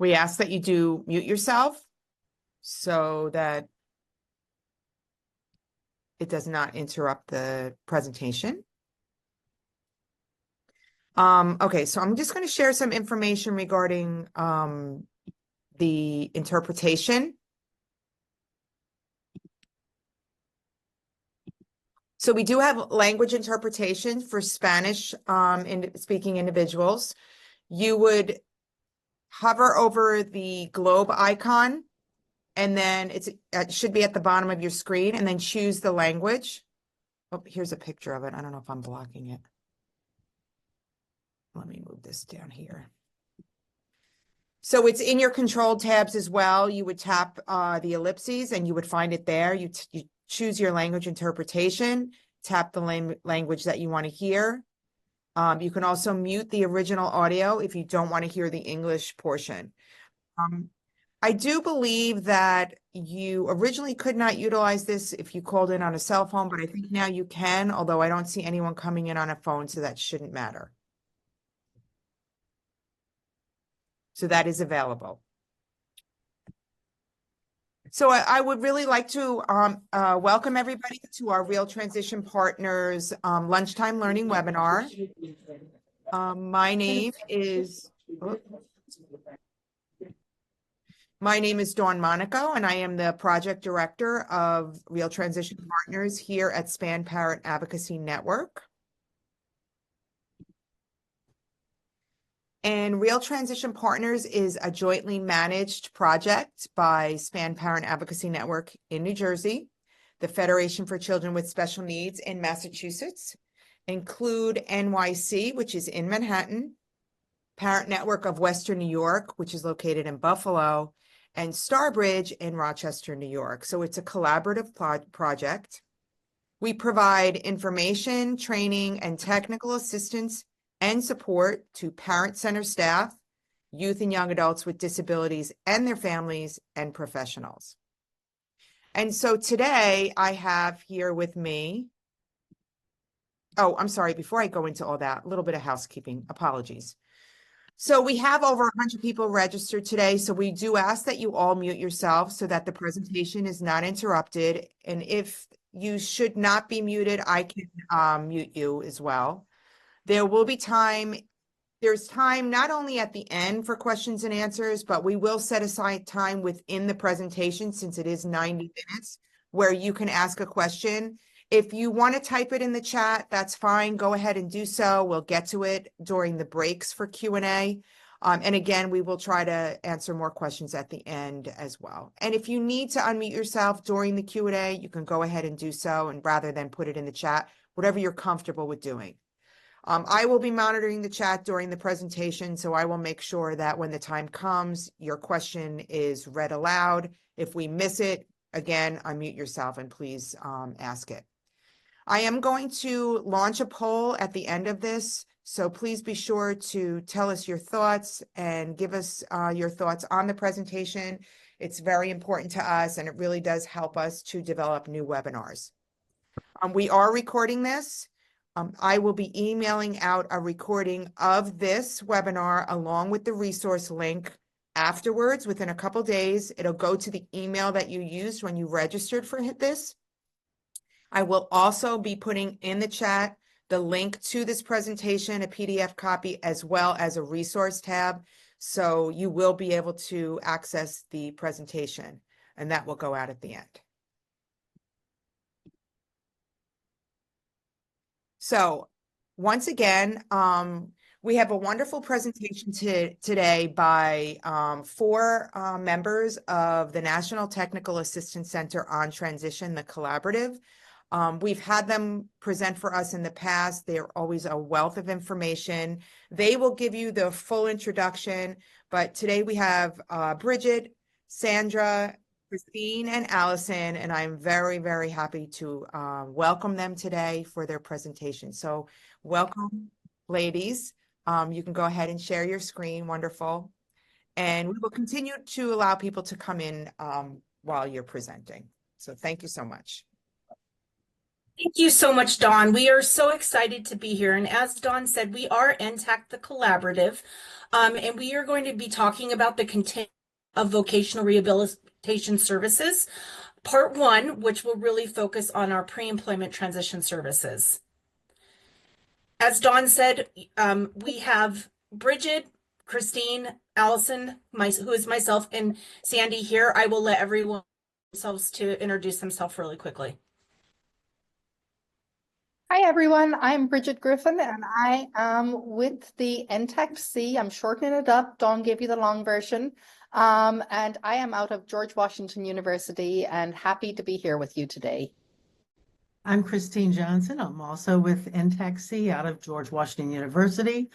We ask that you do mute yourself so that it does not interrupt the presentation. Okay, so I'm just going to share some information regarding the interpretation. So we do have language interpretation for Spanish speaking individuals. You would hover over the globe icon, and then it should be at the bottom of your screen, and then choose the language. Oh, here's a picture of it. I don't know if I'm blocking it. Let me move this down here. So it's in your control tabs as well. You would tap the ellipses and you would find it there. You choose your language interpretation, tap the language that you want to hear. You can also mute the original audio if you don't want to hear the English portion. I do believe that you originally could not utilize this if you called in on a cell phone, but I think now you can, although I don't see anyone coming in on a phone, so that shouldn't matter. So that is available. So I would really like to welcome everybody to our Real Transition Partners Lunchtime Learning webinar. My name is Dawn Monaco, and I am the project director of Real Transition Partners here at SPAN Parent Advocacy Network. And Real Transition Partners is a jointly managed project by SPAN Parent Advocacy Network in New Jersey, the Federation for Children with Special Needs in Massachusetts, include NYC, which is in Manhattan, Parent Network of Western New York, which is located in Buffalo, and Starbridge in Rochester, New York. So it's a collaborative project. We provide information, training, and technical assistance and support to parent-centered staff, youth and young adults with disabilities and their families, and professionals. And so today I have here with me, oh, I'm sorry, before I go into all that, a little bit of housekeeping, apologies. So we have over 100 people registered today, so we do ask that you all mute yourselves so that the presentation is not interrupted. And if you should not be muted, I can mute you as well. There will be time, there's time not only at the end for questions and answers, but we will set aside time within the presentation, since it is 90 minutes, where you can ask a question. If you want to type it in the chat, that's fine. Go ahead and do so. We'll get to it during the breaks for Q&A. And again, we will try to answer more questions at the end as well. And if you need to unmute yourself during the Q&A, you can go ahead and do so, and rather than put it in the chat, whatever you're comfortable with doing. I will be monitoring the chat during the presentation, so I will make sure that when the time comes, your question is read aloud. If we miss it, again, unmute yourself and please ask it. I am going to launch a poll at the end of this, so please be sure to tell us your thoughts and give us your thoughts on the presentation. It's very important to us, and it really does help us to develop new webinars. We are recording this. I will be emailing out a recording of this webinar along with the resource link afterwards within a couple days. It'll go to the email that you used when you registered for this. I will also be putting in the chat the link to this presentation, a PDF copy, as well as a resource tab. So you will be able to access the presentation, and that will go out at the end. So once again, we have a wonderful presentation today by 4 members of the National Technical Assistance Center on Transition, the Collaborative. We've had them present for us in the past. They're always a wealth of information. They will give you the full introduction, but today we have Bridget, Sandra, Christine, and Allison, and I'm very, very happy to welcome them today for their presentation. So welcome, ladies. You can go ahead and share your screen. Wonderful. And we will continue to allow people to come in while you're presenting. So thank you so much. Thank you so much, Dawn. We are so excited to be here. And as Dawn said, we are NTACT-The Collaborative, and we are going to be talking about the continuum of vocational rehabilitation services, part one, which will really focus on our pre-employment transition services. As Dawn said, we have Bridget, Christine, Allison, who is myself, and Sandy here. I will let everyone themselves to introduce themselves really quickly. Hi, everyone. I'm Bridget Griffin, and I am with the NTACT-C. I'm shortening it up. Dawn gave you the long version. And I am out of George Washington University and happy to be here with you today. I'm Christine Johnson. I'm also with NTACT-C out of George Washington University.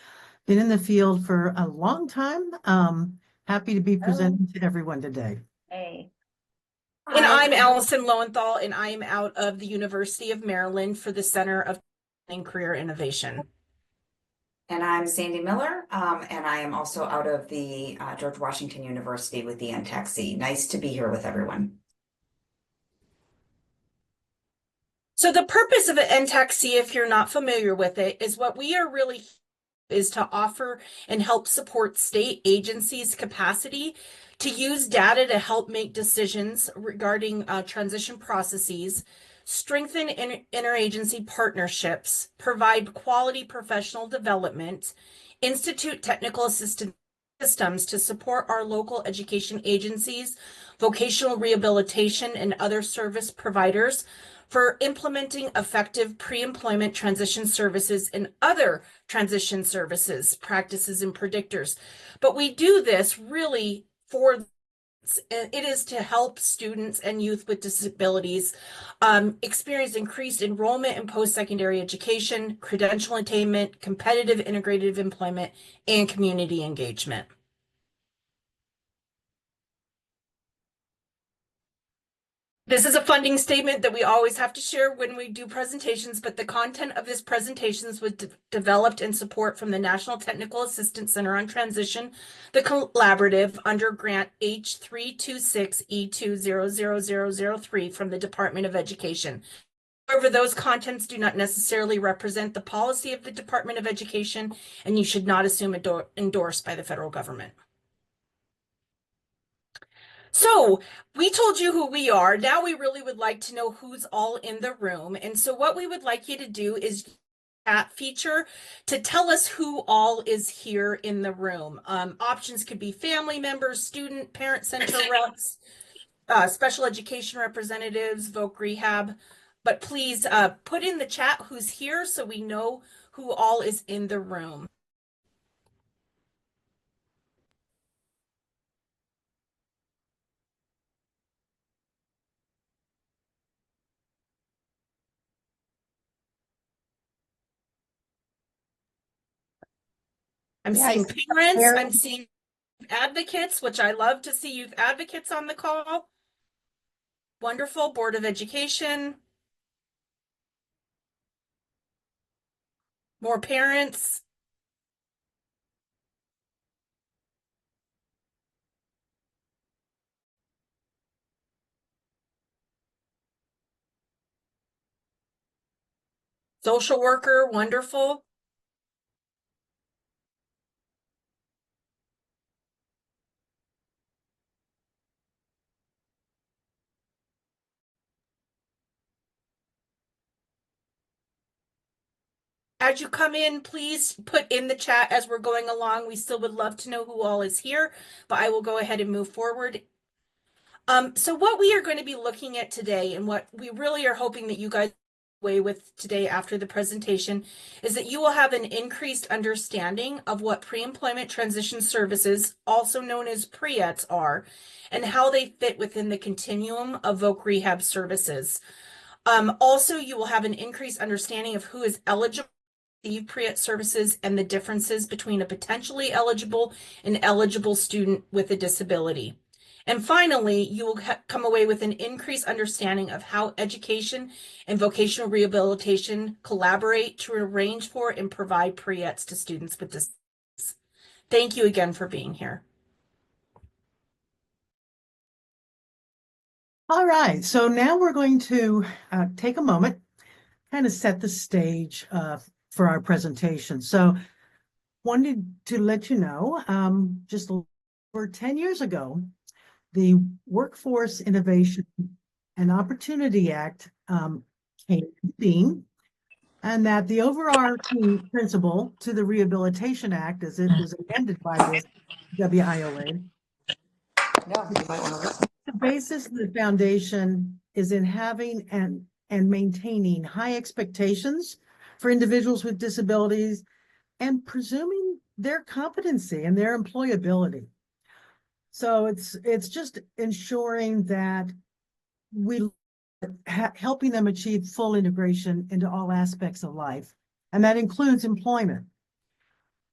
Been in the field for a long time. Happy to be presenting to everyone today. Hey. And I'm Allison Lowenthal, and I am out of the University of Maryland for the Center of Career Innovation. And I'm Sandy Miller, and I am also out of the George Washington University with the NTACT-C. Nice to be here with everyone. So the purpose of an NTACT-C, if you're not familiar with it, is what we are really is to offer and help support state agencies' capacity to use data to help make decisions regarding transition processes, strengthen interagency partnerships, provide quality professional development, institute technical assistance systems to support our local education agencies, vocational rehabilitation, and other service providers for implementing effective pre-employment transition services and other transition services, practices, and predictors. But we do this really for it is to help students and youth with disabilities experience increased enrollment in post-secondary education, credential attainment, competitive integrative employment, and community engagement. This is a funding statement that we always have to share when we do presentations, but the content of this presentation was developed in support from the National Technical Assistance Center on Transition, the Collaborative, under grant H326E2000003 from the Department of Education. However, those contents do not necessarily represent the policy of the Department of Education, and you should not assume endorsed by the federal government. So we told you who we are. Now we really would like to know who's all in the room. And so what we would like you to do is chat feature to tell us who all is here in the room. Options could be family members, student, parent center reps, special education representatives, Voc Rehab. But please put in the chat who's here so we know who all is in the room. I'm seeing parents, I'm seeing advocates, which I love to see youth advocates on the call. Wonderful. Board of Education. More parents. Social worker. Wonderful. As you come in, please put in the chat as we're going along. We still would love to know who all is here, but I will go ahead and move forward. So what we are going to be looking at today and what we really are hoping that you guys away with today after the presentation is that you will have an increased understanding of what pre-employment transition services, also known as Pre-ETS, are and how they fit within the continuum of Voc Rehab services. Also, you will have an increased understanding of who is eligible receive Pre-ETS services and the differences between a potentially eligible and eligible student with a disability. And finally, you will come away with an increased understanding of how education and vocational rehabilitation collaborate to arrange for and provide Pre-ETS to students with disabilities. Thank you again for being here. All right, so now we're going to take a moment kind of set the stage for our presentation. So wanted to let you know, just over 10 years ago, the Workforce Innovation and Opportunity Act came to being, and that the overarching principle to the Rehabilitation Act, as it was amended by this WIOA, the basis of the foundation is in having and maintaining high expectations for individuals with disabilities and presuming their competency and their employability. So it's just ensuring that we helping them achieve full integration into all aspects of life, and that includes employment.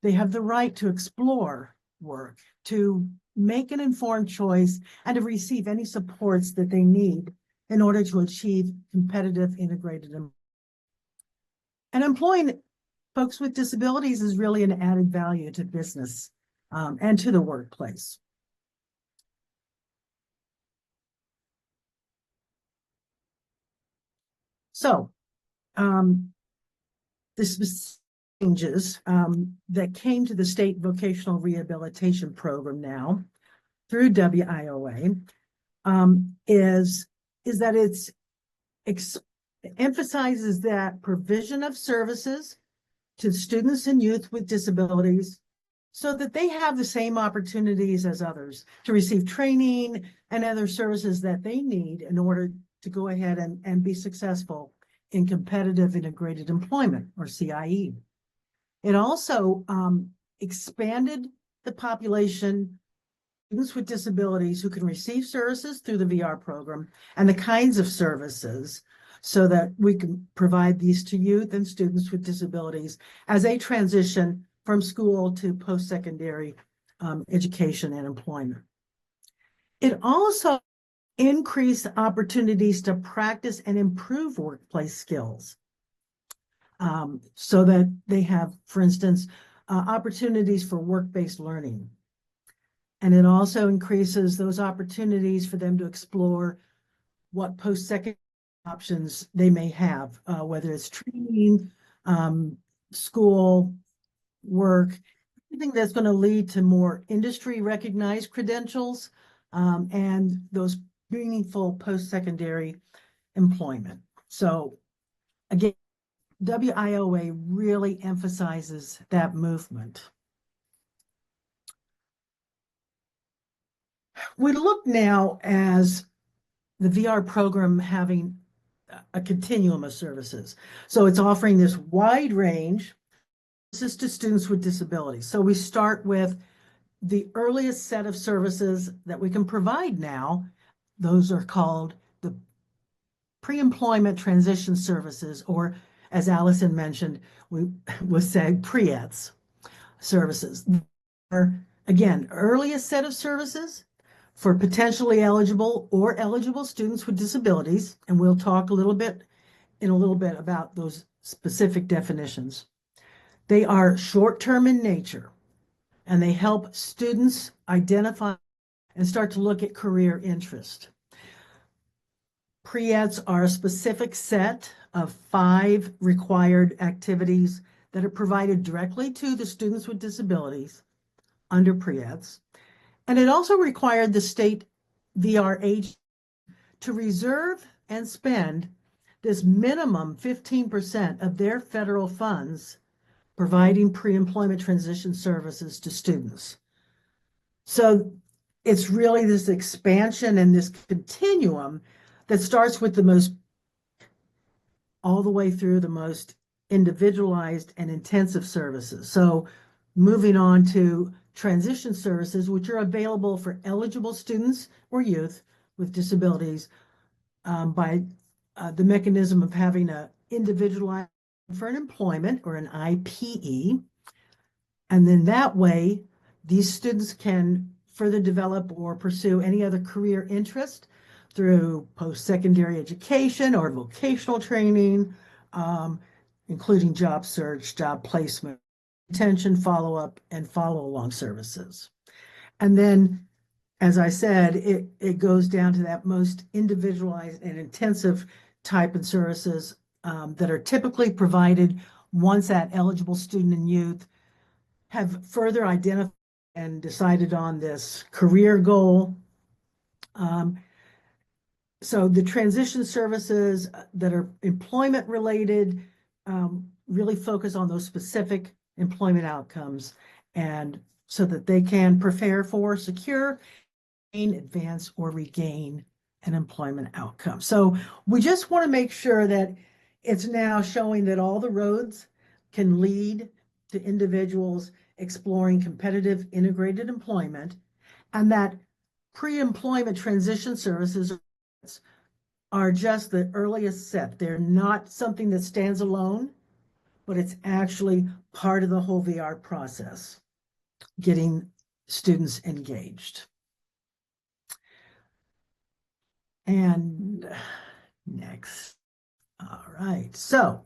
They have the right to explore work, to make an informed choice, and to receive any supports that they need in order to achieve competitive integrated. And employing folks with disabilities is really an added value to business and to the workplace. So, the changes that came to the state vocational rehabilitation program now through WIOA is that it emphasizes that provision of services to students and youth with disabilities so that they have the same opportunities as others to receive training and other services that they need in order to go ahead and be successful in competitive integrated employment, or CIE. It also expanded the population of students with disabilities who can receive services through the VR program and the kinds of services so that we can provide these to youth and students with disabilities as they transition from school to post-secondary education and employment. It also increased opportunities to practice and improve workplace skills so that they have, for instance, opportunities for work-based learning. And it also increases those opportunities for them to explore what post-secondary options they may have, whether it's training, school, work, anything that's going to lead to more industry recognized credentials and those meaningful post-secondary employment. So again, WIOA really emphasizes that movement. We look now as the VR program having a continuum of services. So it's offering this wide range to students with disabilities. So we start with the earliest set of services that we can provide now. Those are called the pre-employment transition services, or as Allison mentioned, we was saying Pre-ETS services. Are, again, earliest set of services for potentially eligible or eligible students with disabilities, and we'll talk in a little bit about those specific definitions. They are short-term in nature, and they help students identify and start to look at career interest. Pre-ETS are a specific set of 5 required activities that are provided directly to the students with disabilities under Pre-ETS. And it also required the state VR agency to reserve and spend this minimum 15% of their federal funds providing pre-employment transition services to students. So it's really this expansion and this continuum that starts with the most, all the way through the most individualized and intensive services. So moving on to transition services, which are available for eligible students or youth with disabilities by the mechanism of having a individualized for an employment, or an IPE. And then that way, these students can further develop or pursue any other career interest through post-secondary education or vocational training, including job search, job placement, retention, follow-up, and follow-along services. And then, as I said, it goes down to that most individualized and intensive type of services that are typically provided once that eligible student and youth have further identified and decided on this career goal. So the transition services that are employment related really focus on those specific employment outcomes, and so that they can prepare for, secure, advance, or regain an employment outcome. So we just want to make sure that it's now showing that all the roads can lead to individuals exploring competitive integrated employment, and that pre-employment transition services are just the earliest step. They're not something that stands alone, but it's actually part of the whole VR process, getting students engaged. And next. All right. So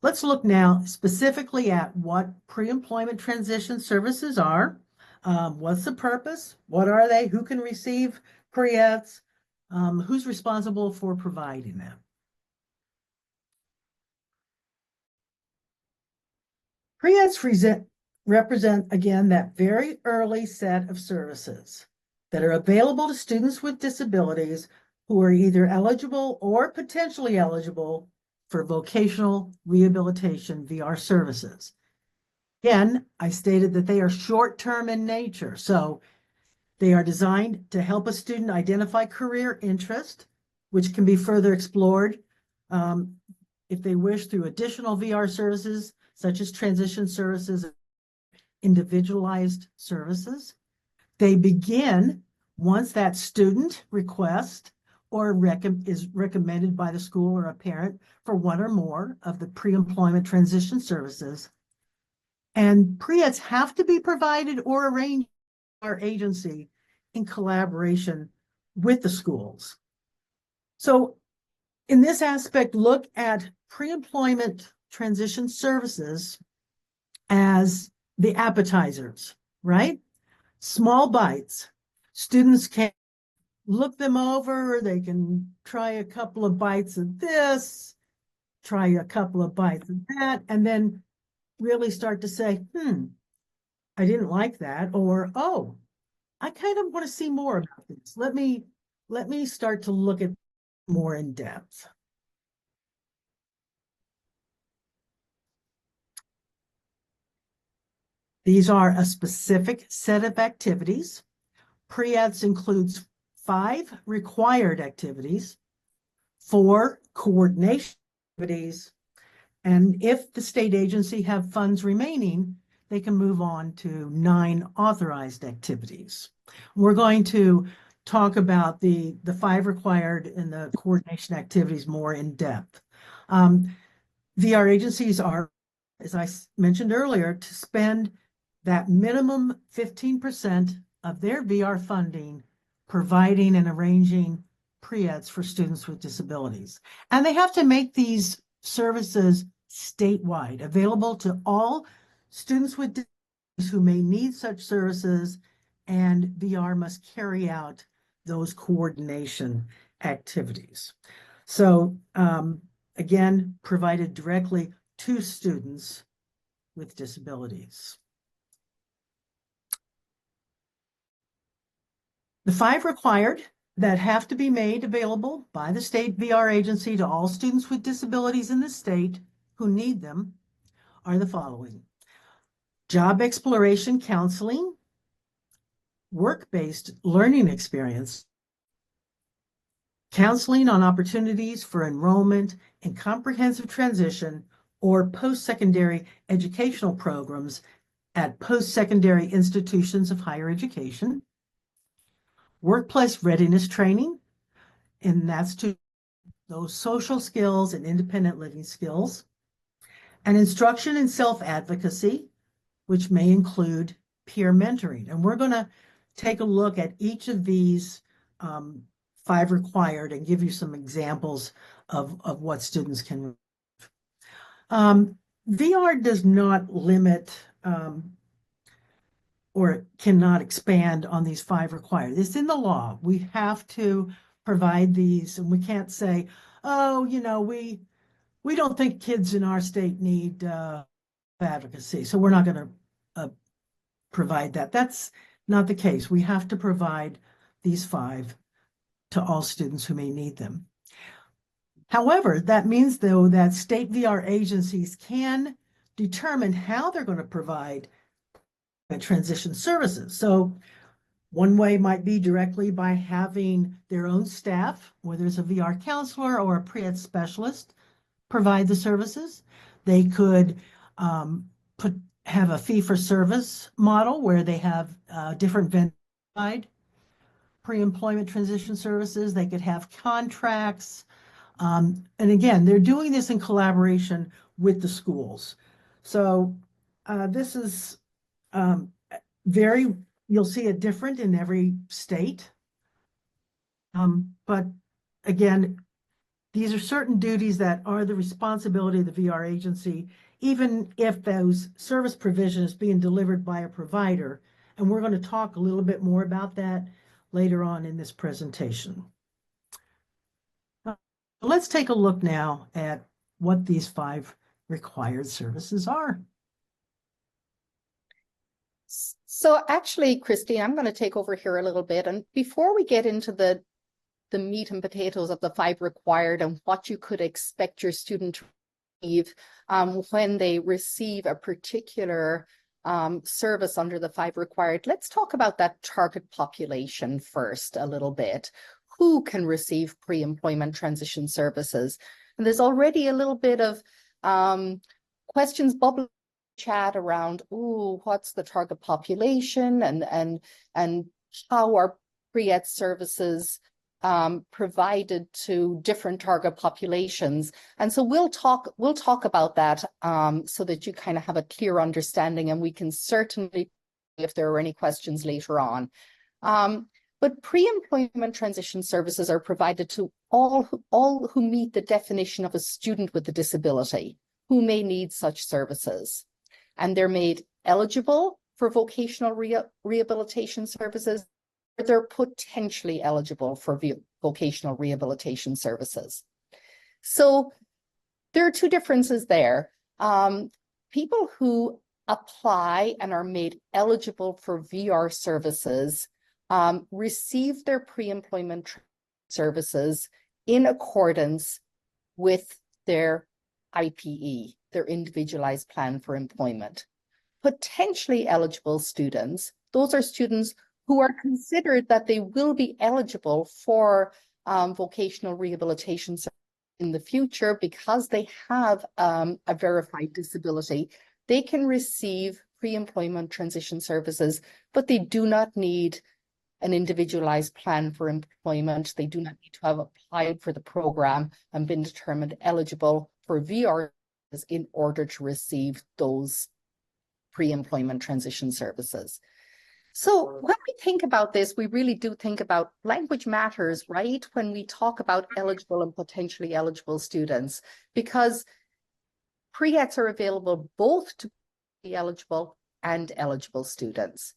let's look now specifically at what pre-employment transition services are. What's the purpose? What are they? Who can receive pre-ETS? Who's responsible for providing them? Pre-ETS represent, again, that very early set of services that are available to students with disabilities who are either eligible or potentially eligible for vocational rehabilitation VR services. Again, I stated that they are short-term in nature, so they are designed to help a student identify career interest, which can be further explored if they wish through additional VR services, such as transition services, individualized services. They begin once that student requests or is recommended by the school or a parent for one or more of the pre-employment transition services. And pre-ETS have to be provided or arranged by our agency in collaboration with the schools. So in this aspect, look at pre-employment transition services as the appetizers, right? Small bites. Students can look them over. They can try a couple of bites of this, try a couple of bites of that, and then really start to say, I didn't like that, or, oh, I kind of want to see more about this. Let me start to look at more in depth. These are a specific set of activities. Pre-ETS includes 5 required activities, 4 coordination activities, and if the state agency have funds remaining, they can move on to 9 authorized activities. We're going to talk about the 5 required and the coordination activities more in depth. VR agencies are, as I mentioned earlier, to spend that minimum 15% of their VR funding providing and arranging pre-ETS for students with disabilities. And they have to make these services statewide, available to all students with disabilities who may need such services, and VR must carry out those coordination activities. So again, provided directly to students with disabilities. The 5 required that have to be made available by the state VR agency to all students with disabilities in the state who need them are the following: job exploration counseling, work-based learning experience, counseling on opportunities for enrollment in comprehensive transition or post-secondary educational programs at post-secondary institutions of higher education, workplace readiness training, and that's to those social skills and independent living skills, and instruction in self-advocacy, which may include peer mentoring. And we're going to take a look at each of these 5 required and give you some examples of what students can. VR does not limit or cannot expand on these 5 required. It's in the law. We have to provide these, and we can't say, oh, you know, we we don't think kids in our state need advocacy, so we're not going to provide that. That's not the case. We have to provide these 5 to all students who may need them. However, that means, though, that state VR agencies can determine how they're going to provide transition services. So one way might be directly by having their own staff, whether it's a VR counselor or a pre-ETS specialist, provide the services. They could have a fee-for-service model where they have different vendors provide pre-employment transition services. They could have contracts. And again, they're doing this in collaboration with the schools. So this is you'll see it different in every state. But again, these are certain duties that are the responsibility of the VR agency, even if those service provision is being delivered by a provider. And we're going to talk a little bit more about that later on in this presentation. Let's take a look now at what these 5 required services are. So actually, Christine, I'm going to take over here a little bit. And before we get into the meat and potatoes of the 5 required and what you could expect your student to receive when they receive a particular service under the 5 required, let's talk about that target population first a little bit. Who can receive pre-employment transition services? And there's already a little bit of questions bubbling chat around, what's the target population and how are pre-ETS services provided to different target populations. And so we'll talk about that so that you kind of have a clear understanding, and we can certainly, if there are any questions later on. But pre-employment transition services are provided to all who meet the definition of a student with a disability who may need such services. And they're made eligible for vocational rehabilitation services, or they're potentially eligible for vocational rehabilitation services. So there are 2 differences there. People who apply and are made eligible for VR services receive their pre-employment services in accordance with their IPE, their individualized plan for employment. Potentially eligible students, those are students who are considered that they will be eligible for vocational rehabilitation in the future because they have a verified disability. They can receive pre-employment transition services, but they do not need an individualized plan for employment. They do not need to have applied for the program and been determined eligible for VR in order to receive those pre-employment transition services. So when we think about this, we really do think about language matters, right? When we talk about eligible and potentially eligible students, because pre-ETS are available both to be eligible and eligible students.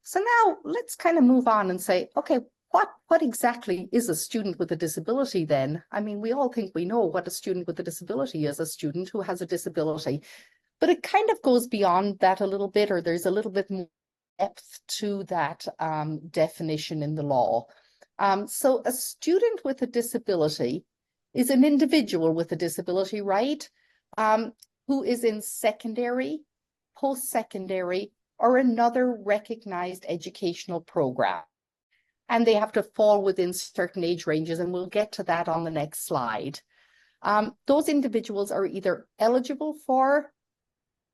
So now let's kind of move on and say, okay, what exactly is a student with a disability then? I mean, we all think we know what a student with a disability is, a student who has a disability, but it kind of goes beyond that a little bit, or there's a little bit more depth to that definition in the law. So a student with a disability is an individual with a disability, right? Who is in secondary, post-secondary, or another recognized educational program. And they have to fall within certain age ranges, and we'll get to that on the next slide. Those individuals are either eligible for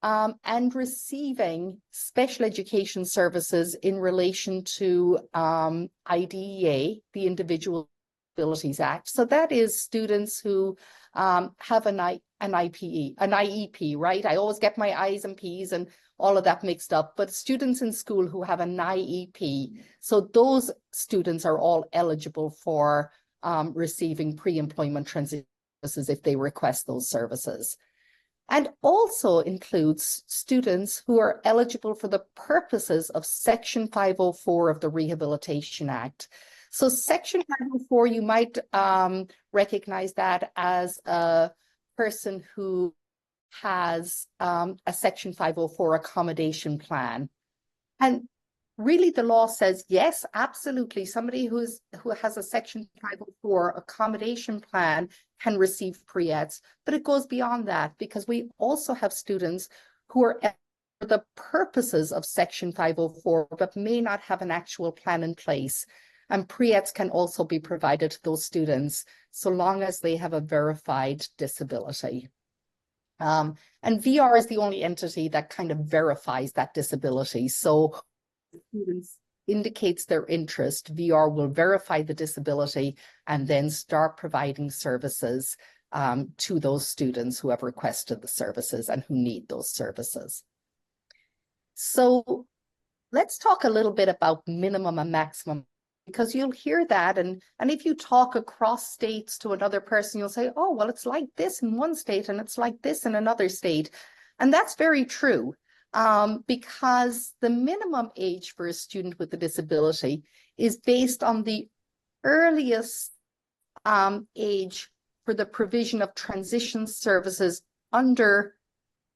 and receiving special education services in relation to IDEA, the Individual Disabilities Act. So that is students who have an IEP, right? I always get my I's and P's and all of that mixed up, but students in school who have an IEP. So those students are all eligible for receiving pre-employment transition services if they request those services. And also includes students who are eligible for the purposes of Section 504 of the Rehabilitation Act. So Section 504, you might recognize that as a person who has a Section 504 accommodation plan. And really the law says, yes, absolutely, somebody who has a Section 504 accommodation plan can receive pre-ETS, but it goes beyond that, because we also have students who are for the purposes of Section 504, but may not have an actual plan in place. And pre-ETS can also be provided to those students, so long as they have a verified disability. And VR is the only entity that kind of verifies that disability. So students indicates their interest, VR will verify the disability and then start providing services to those students who have requested the services and who need those services. So let's talk a little bit about minimum and maximum, because you'll hear that, and if you talk across states to another person, you'll say, oh, well, it's like this in one state and it's like this in another state. And that's very true, because the minimum age for a student with a disability is based on the earliest age for the provision of transition services under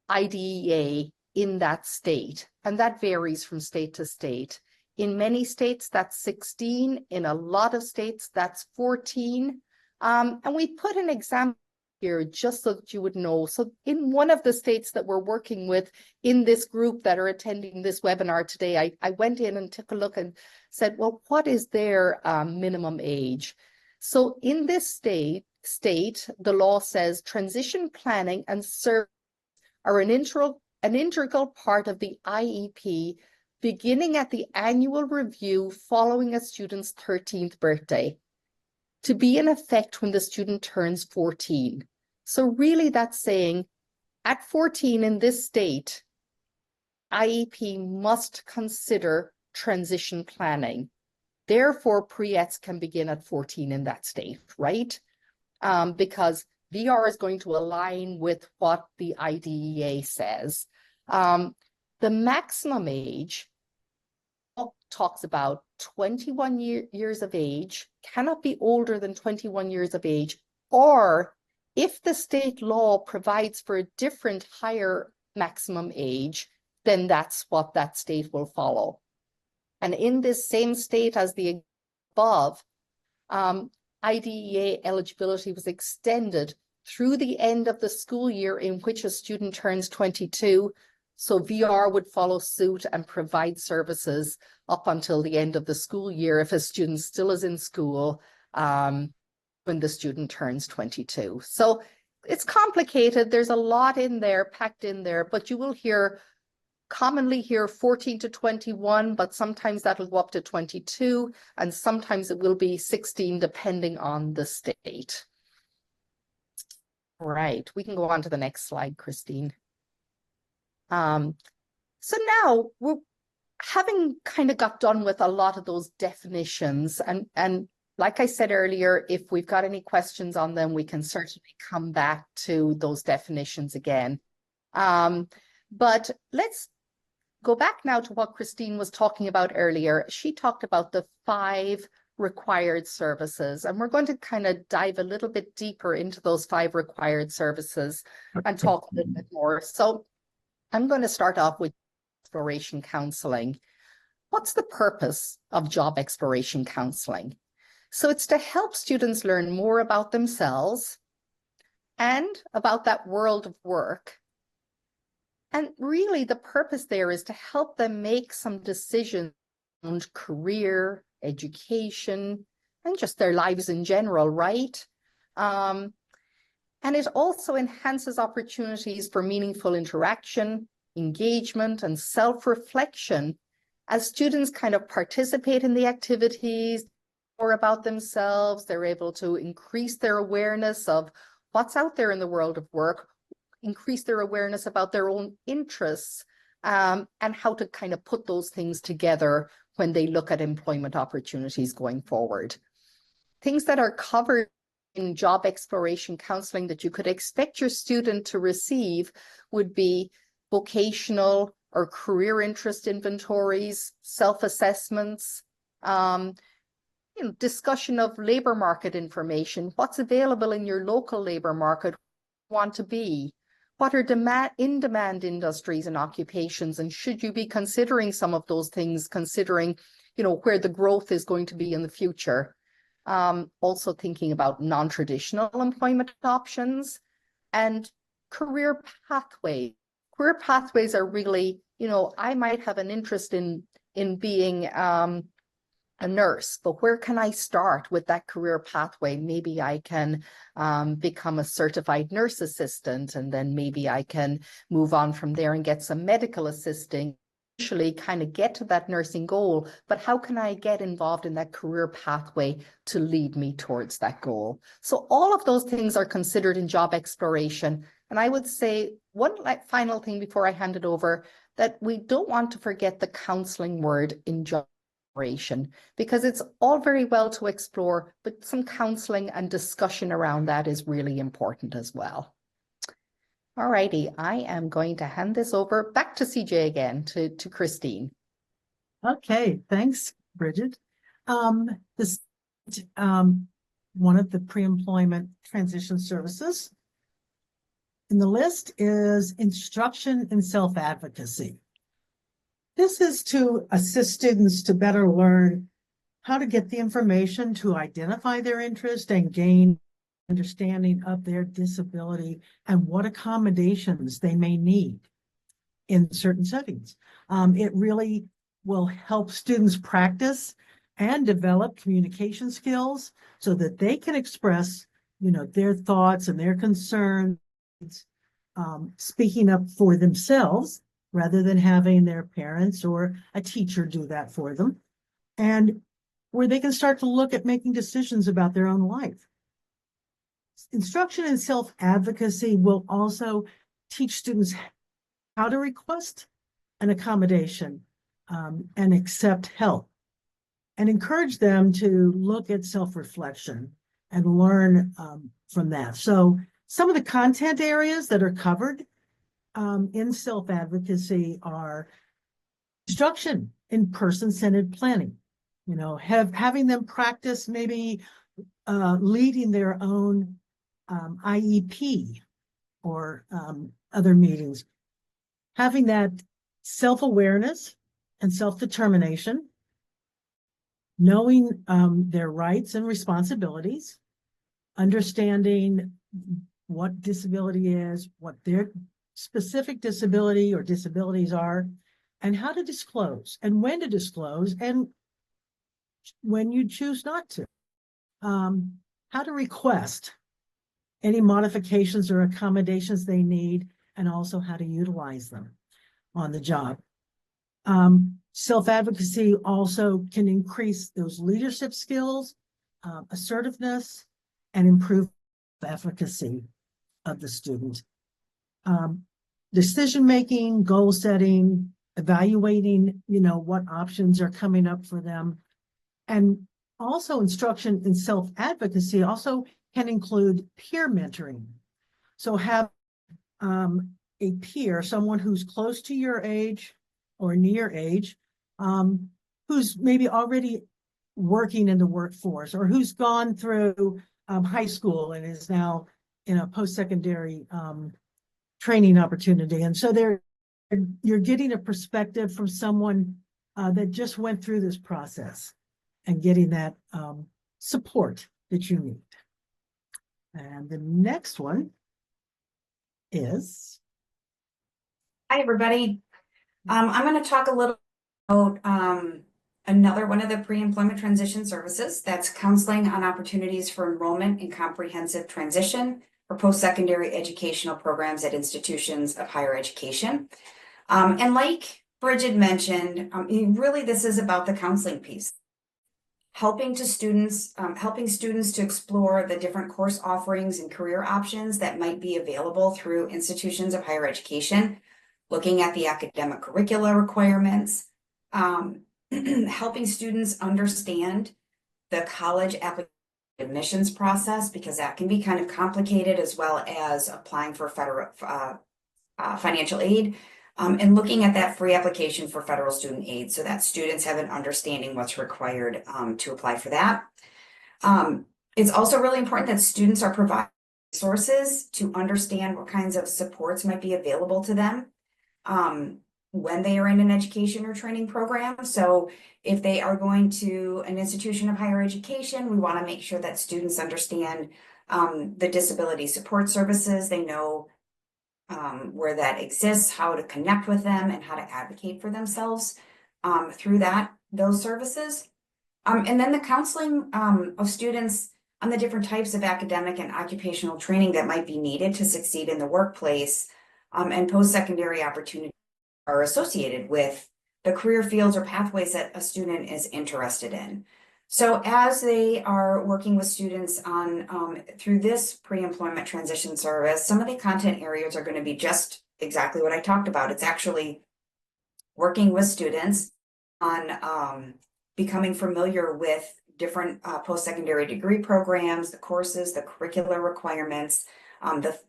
IDEA in that state. And that varies from state to state. In many states, that's 16. In a lot of states, that's 14. And we put an example here just so that you would know. So in one of the states that we're working with in this group that are attending this webinar today, I went in and took a look and said, well, what is their minimum age? So in this state, the law says transition planning and service are an integral part of the IEP, beginning at the annual review following a student's 13th birthday, to be in effect when the student turns 14. So really that's saying at 14 in this state, IEP must consider transition planning. Therefore, pre-ETS can begin at 14 in that state, right? Because VR is going to align with what the IDEA says. The maximum age talks about 21 years of age, cannot be older than 21 years of age, or if the state law provides for a different higher maximum age, then that's what that state will follow. And in this same state as the above, IDEA eligibility was extended through the end of the school year in which a student turns 22. So VR would follow suit and provide services up until the end of the school year if a student still is in school when the student turns 22. So it's complicated. There's a lot in there, packed in there, but you will commonly hear 14 to 21, but sometimes that'll go up to 22, and sometimes it will be 16 depending on the state. Right, we can go on to the next slide, Christine. So now we're having kind of got done with a lot of those definitions, and like I said earlier, if we've got any questions on them, we can certainly come back to those definitions again. But let's go back now to what Christine was talking about earlier. She talked about the 5 required services, and we're going to kind of dive a little bit deeper into those 5 required services and talk a little bit more. So I'm going to start off with exploration counseling. What's the purpose of job exploration counseling? So it's to help students learn more about themselves and about that world of work. And really the purpose there is to help them make some decisions on career, education, and just their lives in general, right? And it also enhances opportunities for meaningful interaction, engagement, and self-reflection as students kind of participate in the activities, more about themselves. They're able to increase their awareness of what's out there in the world of work, increase their awareness about their own interests, and how to kind of put those things together when they look at employment opportunities going forward. Things that are covered in job exploration counseling that you could expect your student to receive would be vocational or career interest inventories, self-assessments, discussion of labor market information, what's available in your local labor market, want to be? What are in-demand industries and occupations? And should you be considering some of those things, considering, where the growth is going to be in the future? Also thinking about non-traditional employment options and career pathways. Career pathways are really, I might have an interest in being a nurse, but where can I start with that career pathway? Maybe I can become a certified nurse assistant, and then maybe I can move on from there and get some medical assisting, actually kind of get to that nursing goal. But how can I get involved in that career pathway to lead me towards that goal? So all of those things are considered in job exploration. And I would say one final thing before I hand it over, that we don't want to forget the counseling word in job exploration, because it's all very well to explore, but some counseling and discussion around that is really important as well. All righty, I am going to hand this over back to CJ again, to Christine. Okay, thanks, Bridget. This one of the pre-employment transition services in the list is instruction in self-advocacy. This is to assist students to better learn how to get the information to identify their interest and gain understanding of their disability and what accommodations they may need in certain settings. It really will help students practice and develop communication skills so that they can express, their thoughts and their concerns, speaking up for themselves rather than having their parents or a teacher do that for them, and where they can start to look at making decisions about their own life. Instruction in self-advocacy will also teach students how to request an accommodation and accept help, and encourage them to look at self-reflection and learn from that. So some of the content areas that are covered in self-advocacy are instruction in person-centered planning, having them practice maybe leading their own IEP or other meetings, having that self-awareness and self-determination, knowing their rights and responsibilities, understanding what disability is, what their specific disability or disabilities are, and how to disclose and when to disclose and when you choose not to, how to request any modifications or accommodations they need, and also how to utilize them on the job. Self-advocacy also can increase those leadership skills, assertiveness, and improve efficacy of the student. Decision-making, goal setting, evaluating, what options are coming up for them. And also instruction in self-advocacy also can include peer mentoring. So have a peer, someone who's close to your age or near age, who's maybe already working in the workforce, or who's gone through high school and is now in a post-secondary training opportunity. And so you're getting a perspective from someone that just went through this process and getting that support that you need. And the next one is. Hi, everybody. I'm going to talk a little about another one of the pre-employment transition services. That's counseling on opportunities for enrollment in comprehensive transition for post-secondary educational programs at institutions of higher education. And like Bridget mentioned, really this is about the counseling piece. Helping students to explore the different course offerings and career options that might be available through institutions of higher education, looking at the academic curricula requirements, helping students understand the college admissions process, because that can be kind of complicated, as well as applying for federal financial aid. And looking at that free application for federal student aid so that students have an understanding what's required to apply for that. It's also really important that students are provided sources to understand what kinds of supports might be available to them when they are in an education or training program. So if they are going to an institution of higher education, we want to make sure that students understand the disability support services. They know where that exists, how to connect with them, and how to advocate for themselves through those services. And then the counseling of students on the different types of academic and occupational training that might be needed to succeed in the workplace, and post-secondary opportunities are associated with the career fields or pathways that a student is interested in. So as they are working with students on through this pre-employment transition service, some of the content areas are going to be just exactly what I talked about. It's actually working with students on becoming familiar with different post-secondary degree programs, the courses, the curricular requirements,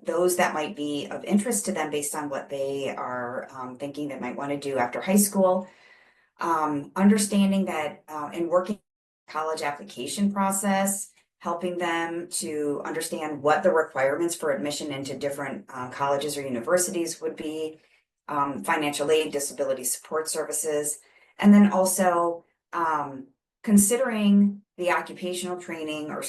those that might be of interest to them based on what they are thinking they might want to do after high school. Understanding that and working college application process, helping them to understand what the requirements for admission into different colleges or universities would be, financial aid, disability support services, and then also considering the occupational training or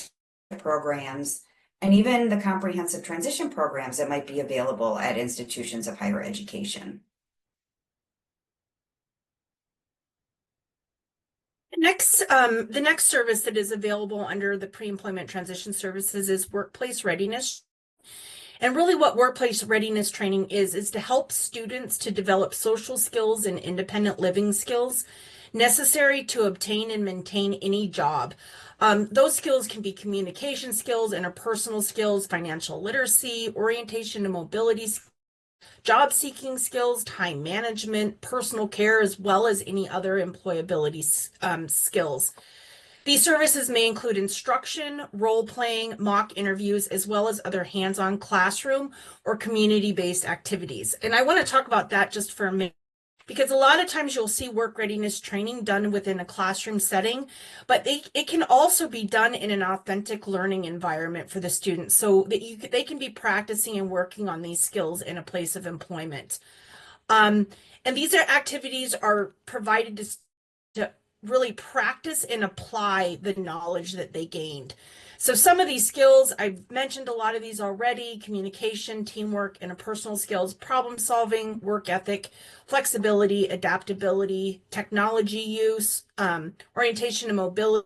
programs, and even the comprehensive transition programs that might be available at institutions of higher education. The next service that is available under the pre-employment transition services is workplace readiness. And really what workplace readiness training is to help students to develop social skills and independent living skills necessary to obtain and maintain any job. Those skills can be communication skills, interpersonal skills, financial literacy, orientation and mobility, job seeking skills, time management, personal care, as well as any other employability skills. These services may include instruction, role-playing, mock interviews, as well as other hands-on classroom or community-based activities. And I want to talk about that just for a minute, because a lot of times you'll see work readiness training done within a classroom setting, but it can also be done in an authentic learning environment for the students so that they can be practicing and working on these skills in a place of employment. And these activities are provided to really practice and apply the knowledge that they gained. So some of these skills, I've mentioned a lot of these already: communication, teamwork, interpersonal skills, problem solving, work ethic, flexibility, adaptability, technology use, orientation and mobility,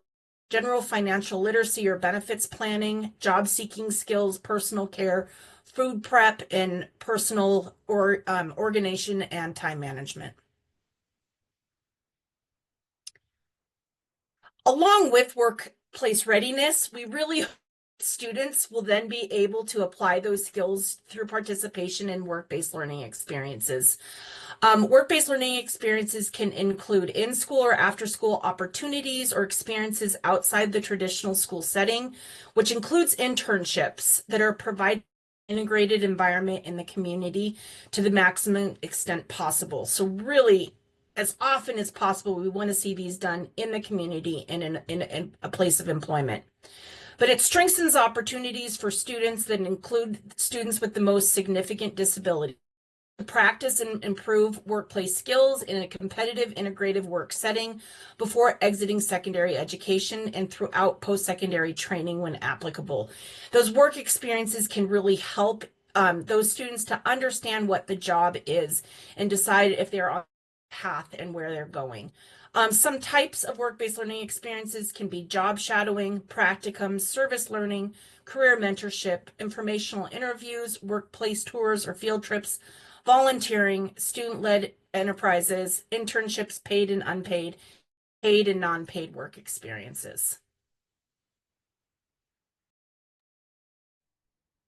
general financial literacy or benefits planning, job seeking skills, personal care, food prep, and personal organization and time management. Along with workplace readiness, we really hope students will then be able to apply those skills through participation in work-based learning experiences. Work-based learning experiences can include in-school or after-school opportunities or experiences outside the traditional school setting, which includes internships that are provided in an integrated environment in the community to the maximum extent possible. So really, as often as possible, we want to see these done in the community and in a place of employment. But it strengthens opportunities for students that include students with the most significant disability to practice and improve workplace skills in a competitive integrative work setting before exiting secondary education and throughout post-secondary training when applicable. Those work experiences can really help those students to understand what the job is and decide if they're on the path and where they're going. Some types of work-based learning experiences can be job shadowing, practicums, service learning, career mentorship, informational interviews, workplace tours or field trips, volunteering, student-led enterprises, internships, paid and unpaid, paid and non-paid work experiences.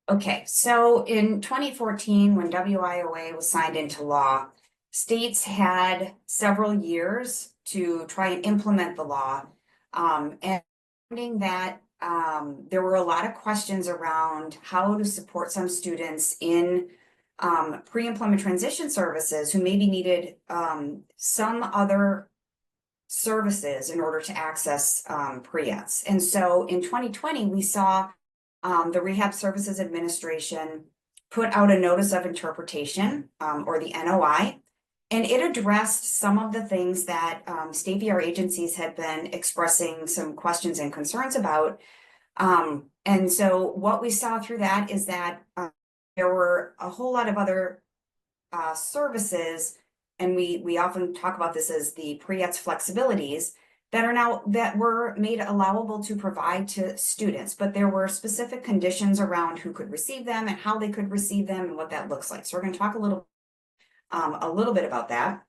Okay, so in 2014, when WIOA was signed into law, states had several years to try and implement the law, and finding that there were a lot of questions around how to support some students in pre-employment transition services who maybe needed some other services in order to access pre-ETS. And so in 2020, we saw the Rehab Services Administration put out a notice of interpretation, or the NOI, and it addressed some of the things that state VR agencies had been expressing some questions and concerns about. And so what we saw through that is that there were a whole lot of other services, and we often talk about this as the Pre-ETS flexibilities that were made allowable to provide to students, but there were specific conditions around who could receive them and how they could receive them and what that looks like. So we're going to talk a little bit about that.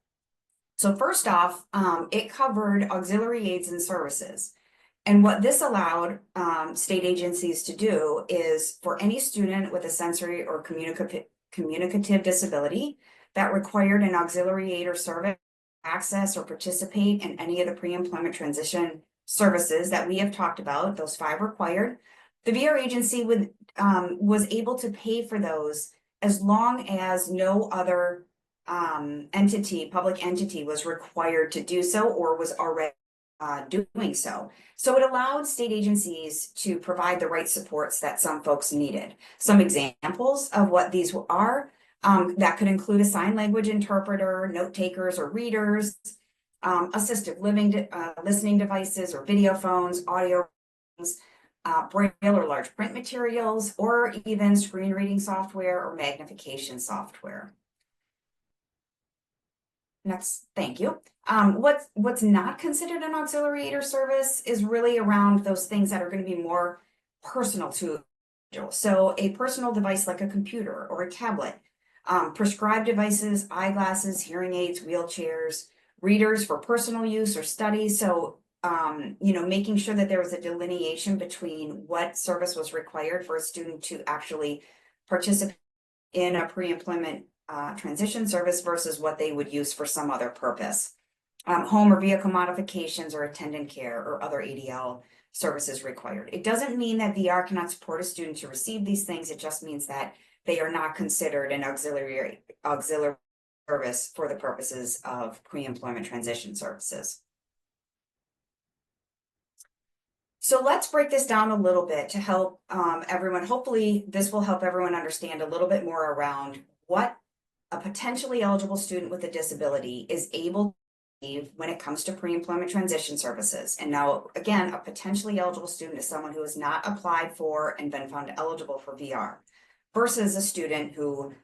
So first off, it covered auxiliary aids and services. And what this allowed state agencies to do is for any student with a sensory or communicative disability that required an auxiliary aid or service access or participate in any of the pre-employment transition services that we have talked about, those 5 required, the VR agency was able to pay for those as long as no other public entity was required to do so or was already doing so. So it allowed state agencies to provide the right supports that some folks needed. Some examples of what these are, that could include a sign language interpreter, note takers or readers, assistive living listening devices or video phones, audio rooms, braille or large print materials, or even screen reading software or magnification software. Next, thank you. What's not considered an auxiliary aid or service is really around those things that are going to be more personal to individual. So a personal device like a computer or a tablet, prescribed devices, eyeglasses, hearing aids, wheelchairs, readers for personal use or study. So, making sure that there was a delineation between what service was required for a student to actually participate in a pre-employment transition service versus what they would use for some other purpose. Home or vehicle modifications or attendant care or other ADL services required. It doesn't mean that VR cannot support a student to receive these things. It just means that they are not considered an auxiliary service for the purposes of pre-employment transition services. So let's break this down a little bit to help everyone. Hopefully this will help everyone understand a little bit more around what a potentially eligible student with a disability is able to receive when it comes to pre-employment transition services. And now, again, a potentially eligible student is someone who has not applied for and been found eligible for VR versus a student who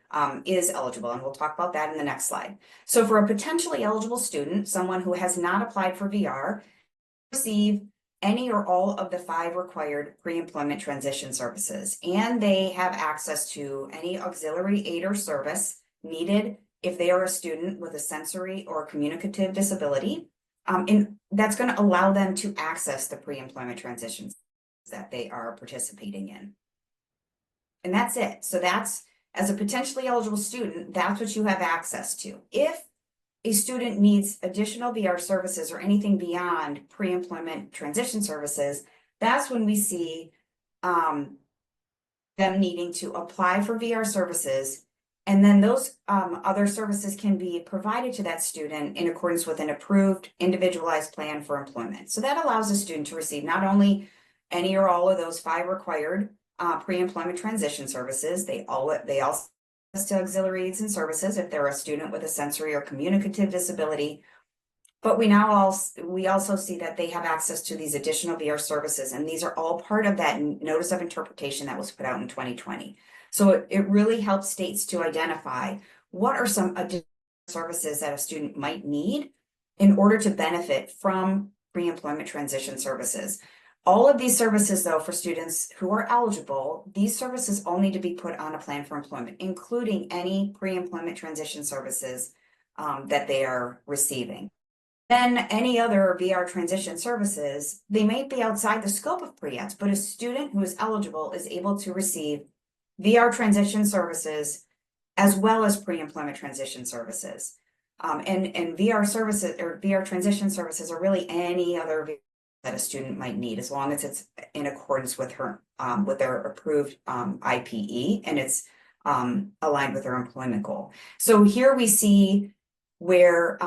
is eligible. And we'll talk about that in the next slide. So for a potentially eligible student, someone who has not applied for VR, receive any or all of the 5 required pre-employment transition services, and they have access to any auxiliary aid or service needed if they are a student with a sensory or communicative disability, and that's going to allow them to access the pre-employment transitions that they are participating in. And that's it. So that's, as a potentially eligible student, that's what you have access to. If a student needs additional VR services or anything beyond pre-employment transition services, that's when we see them needing to apply for VR services. And then those other services can be provided to that student in accordance with an approved individualized plan for employment. So that allows a student to receive not only any or all of those 5 required pre-employment transition services, they also to auxiliary aids and services if they're a student with a sensory or communicative disability. But we also see that they have access to these additional VR services, and these are all part of that notice of interpretation that was put out in 2020. So it really helps states to identify what are some additional services that a student might need in order to benefit from pre-employment transition services. All of these services, though, for students who are eligible, these services all need to be put on a plan for employment, including any pre-employment transition services that they are receiving. Then any other VR transition services, they may be outside the scope of Pre-ETS, but a student who is eligible is able to receive VR transition services as well as pre-employment transition services. And VR services or VR transition services are really any other that a student might need, as long as it's in accordance with with their approved IPE and it's aligned with their employment goal. So here we see where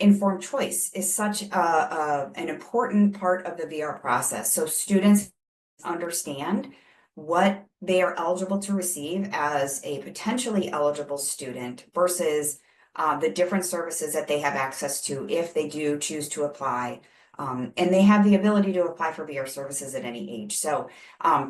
informed choice is such an important part of the VR process. So students understand what they are eligible to receive as a potentially eligible student versus the different services that they have access to if they do choose to apply. And they have the ability to apply for VR services at any age. So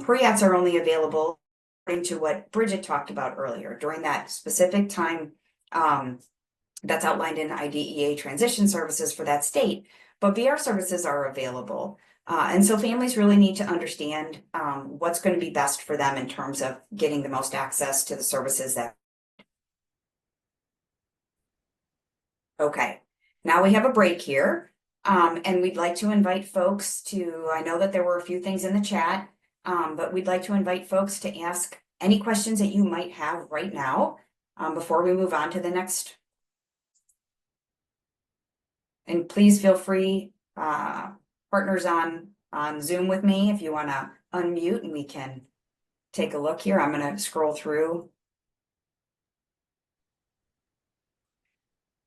pre-ETS are only available according to what Bridget talked about earlier during that specific time that's outlined in IDEA transition services for that state. But VR services are available. And so families really need to understand what's going to be best for them in terms of getting the most access to the services that. Okay, now we have a break here. And we'd like to invite folks to, I know that there were a few things in the chat, but we'd like to invite folks to ask any questions that you might have right now before we move on to the next. And please feel free, partners on Zoom with me, if you want to unmute and we can take a look here. I'm going to scroll through.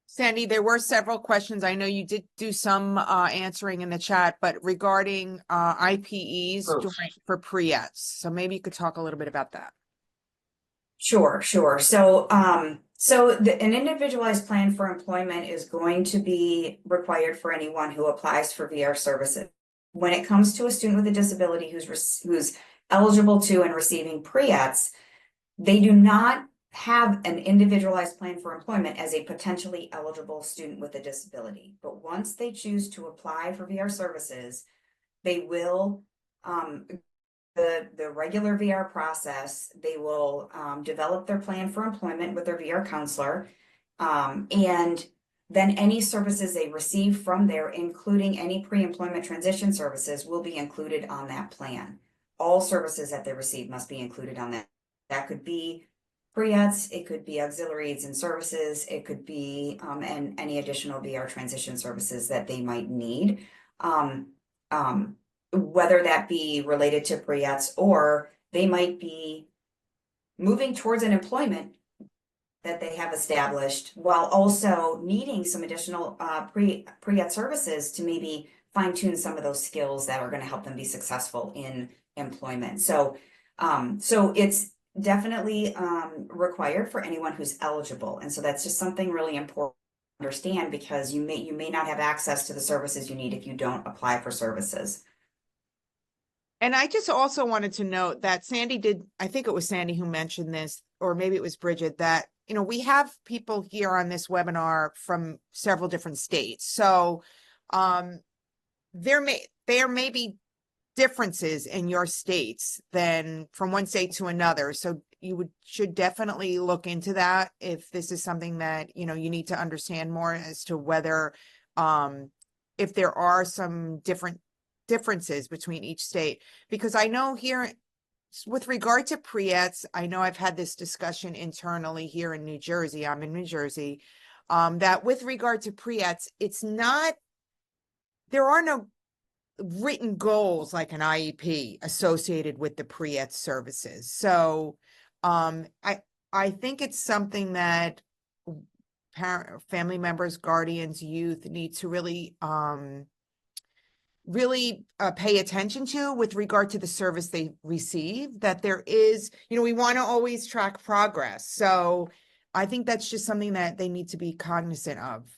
Sandy, there were several questions. I know you did do some answering in the chat, but regarding IPEs for pre-ETS. So maybe you could talk a little bit about that. Sure. So, an individualized plan for employment is going to be required for anyone who applies for VR services. When it comes to a student with a disability who's eligible to and receiving pre-ETS, they do not have an individualized plan for employment as a potentially eligible student with a disability. But once they choose to apply for VR services, they will the regular VR process, they will develop their plan for employment with their VR counselor, and then any services they receive from there, including any pre-employment transition services, will be included on that plan. All services that they receive must be included on that. That could be pre-ETS, it could be auxiliaries and services, it could be and any additional VR transition services that they might need. Whether that be related to pre-ETS or they might be moving towards an employment that they have established while also needing some additional pre-ETS services to maybe fine-tune some of those skills that are going to help them be successful in employment. So it's definitely required for anyone who's eligible. And so that's just something really important to understand, because you may not have access to the services you need if you don't apply for services. And I just also wanted to note that Sandy did, I think it was Sandy who mentioned this, or maybe it was Bridget, that, you know, we have people here on this webinar from several different states. So there may be differences in your states than from one state to another. So you should definitely look into that if this is something that, you know, you need to understand more as to whether if there are some differences between each state. Because I know here with regard to pre-ETS, I know I've had this discussion internally here in New Jersey. I'm in New Jersey, that with regard to pre-ETS, there are no written goals like an IEP associated with the pre-ETS services. So I think it's something that family members, guardians, youth need to really pay attention to with regard to the service they receive, that there is, you know, we want to always track progress. So I think that's just something that they need to be cognizant of.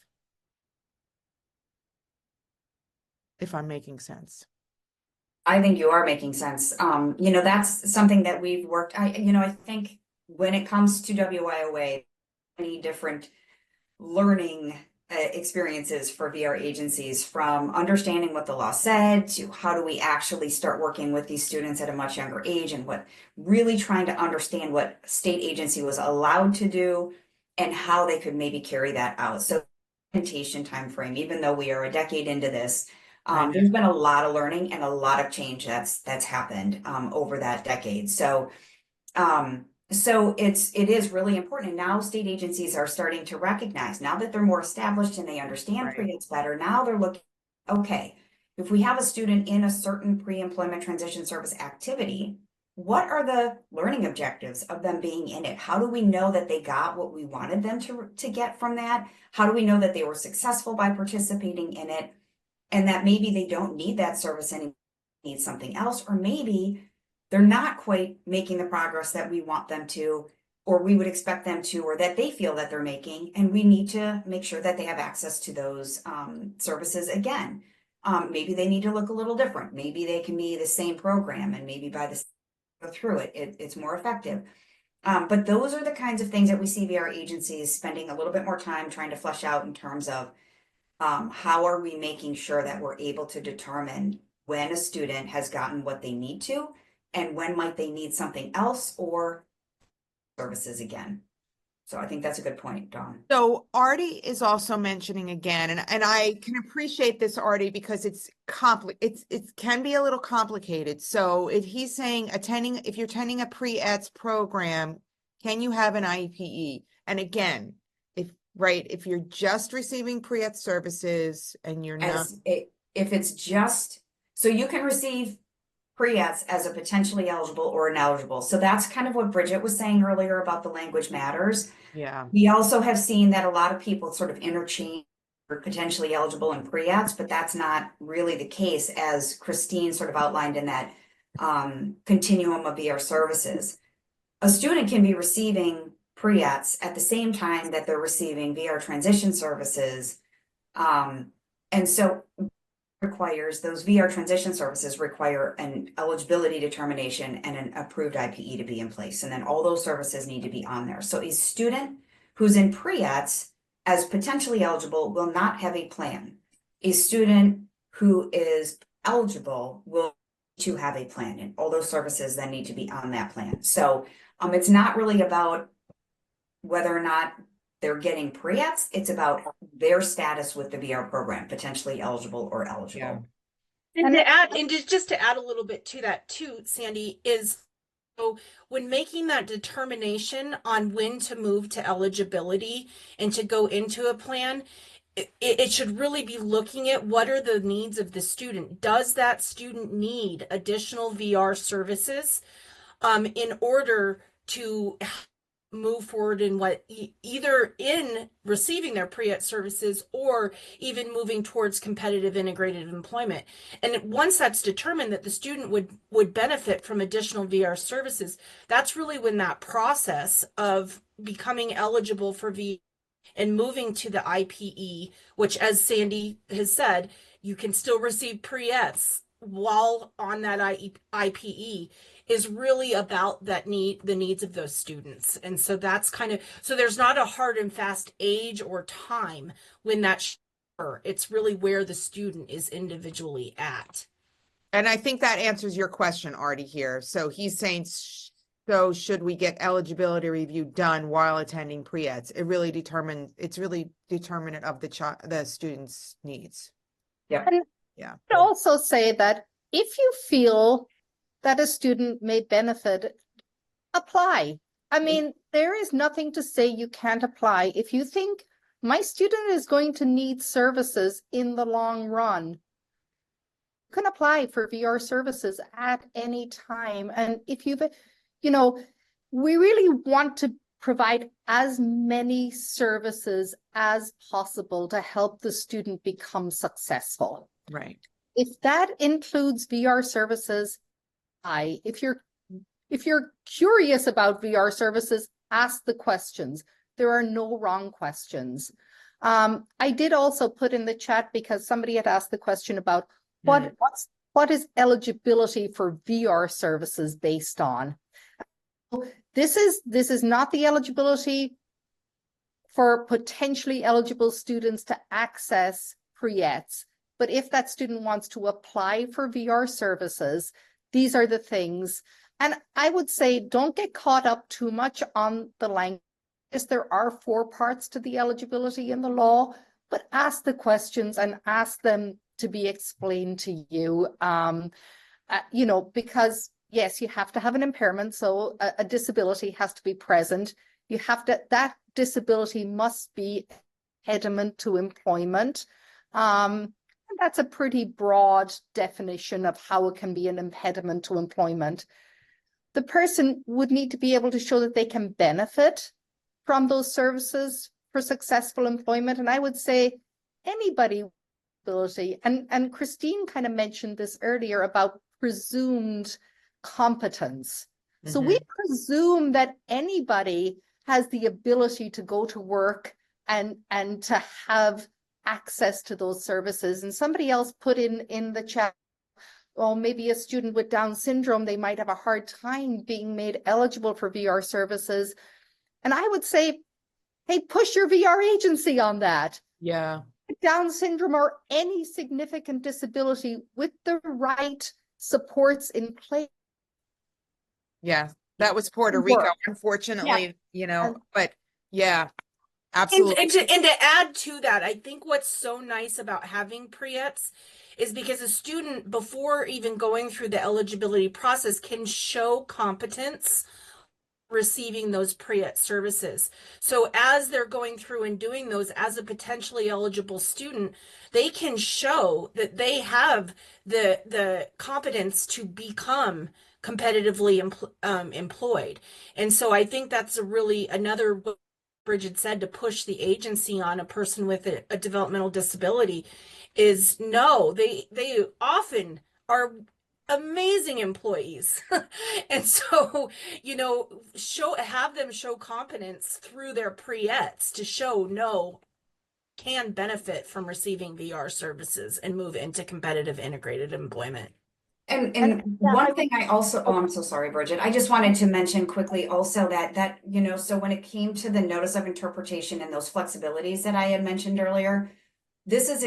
If I'm making sense. I think you are making sense. You know, that's something that we've worked, I think when it comes to WIOA, many different learning experiences for VR agencies, from understanding what the law said to how do we actually start working with these students at a much younger age, and what really trying to understand what state agency was allowed to do and how they could maybe carry that out. So implementation timeframe, even though we are a decade into this, there's been a lot of learning and a lot of change that's happened over that decade. So it is really important. And now state agencies are starting to recognize, now that they're more established and they understand pre-ETS better, now they're looking, okay, if we have a student in a certain pre-employment transition service activity, what are the learning objectives of them being in it? How do we know that they got what we wanted them to get from that? How do we know that they were successful by participating in it? And that maybe they don't need that service anymore, need something else, or maybe they're not quite making the progress that we want them to, or we would expect them to, or that they feel that they're making. And we need to make sure that they have access to those services again. Maybe they need to look a little different. Maybe they can be the same program, and maybe by the go through it's more effective. But those are the kinds of things that we see VR agencies spending a little bit more time trying to flesh out in terms of how are we making sure that we're able to determine when a student has gotten what they need to, and when might they need something else or services again. So I think that's a good point, Dawn. So Artie is also mentioning again, and I can appreciate this, Artie, because it can be a little complicated. So if he's saying if you're attending a pre-ETS program, can you have an IEPE? And again, if you're just receiving pre-ETS services and you're not, if it's just, so you can receive pre-ETS as a potentially eligible or ineligible. So that's kind of what Bridget was saying earlier about the language matters. yeah. We also have seen that a lot of people sort of interchange for potentially eligible and pre-ETS, but that's not really the case, as Christine sort of outlined in that continuum of VR services. A student can be receiving pre-ETS at the same time that they're receiving VR transition services. And so requires those VR transition services require an eligibility determination and an approved IPE to be in place. And then all those services need to be on there. So a student who's in pre-ETS as potentially eligible will not have a plan. A student who is eligible will to have a plan, and all those services then need to be on that plan. So it's not really about whether or not they're getting pre-ETS, it's about their status with the VR program, potentially eligible or eligible. Yeah. And just to add a little bit to that too, Sandy, is so when making that determination on when to move to eligibility and to go into a plan, it should really be looking at what are the needs of the student. Does that student need additional VR services in order to move forward in what either in receiving their pre-ETS services or even moving towards competitive integrated employment? And once that's determined that the student would benefit from additional VR services, that's really when that process of becoming eligible for VR and moving to the IPE, which, as Sandy has said, you can still receive pre-ETS while on that IPE, is really about the needs of those students. And so that's so there's not a hard and fast age or time when that's it's really where the student is individually at. And I think that answers your question, Artie, here. So he's saying, so should we get eligibility review done while attending pre-ETS? It's really determinant of the student's needs. Yeah. And yeah. I'd also say that if you feel that a student may benefit, apply. I mean, there is nothing to say you can't apply. If you think my student is going to need services in the long run, you can apply for VR services at any time. And if we really want to provide as many services as possible to help the student become successful. Right. If that includes VR services, if you're curious about VR services, ask the questions. There are no wrong questions. I did also put in the chat, because somebody had asked the question about what is eligibility for VR services based on. This is not the eligibility for potentially eligible students to access pre-ETS, but if that student wants to apply for VR services, these are the things. And I would say, don't get caught up too much on the language. There are 4 parts to the eligibility in the law, but ask the questions and ask them to be explained to you. Because yes, you have to have an impairment. So a disability has to be present. That disability must be impediment to employment. That's a pretty broad definition of how it can be an impediment to employment. The person would need to be able to show that they can benefit from those services for successful employment. And I would say anybody with ability, and Christine kind of mentioned this earlier about presumed competence. So we presume that anybody has the ability to go to work and to have access to those services. And somebody else put in the chat, or maybe a student with Down syndrome, they might have a hard time being made eligible for VR services. And I would say, hey, push your VR agency on that. Yeah. Down syndrome or any significant disability with the right supports in place. Yeah. That was Puerto Rico, Work. unfortunately, you know, And- but yeah, And absolutely. to add to that, I think what's so nice about having pre-ETS is because a student, before even going through the eligibility process, can show competence receiving those pre-ETS services. So as they're going through and doing those as a potentially eligible student, they can show that they have the competence to become competitively employed. And so I think that's another what Bridget said, to push the agency on a person with a developmental disability is no, they often are amazing employees. And so, have them show competence through their pre-ETS to show no, can benefit from receiving VR services and move into competitive integrated employment. And yeah, one thing I also, oh, I'm so sorry, Bridget. I just wanted to mention quickly also that, so when it came to the notice of interpretation and those flexibilities that I had mentioned earlier, this is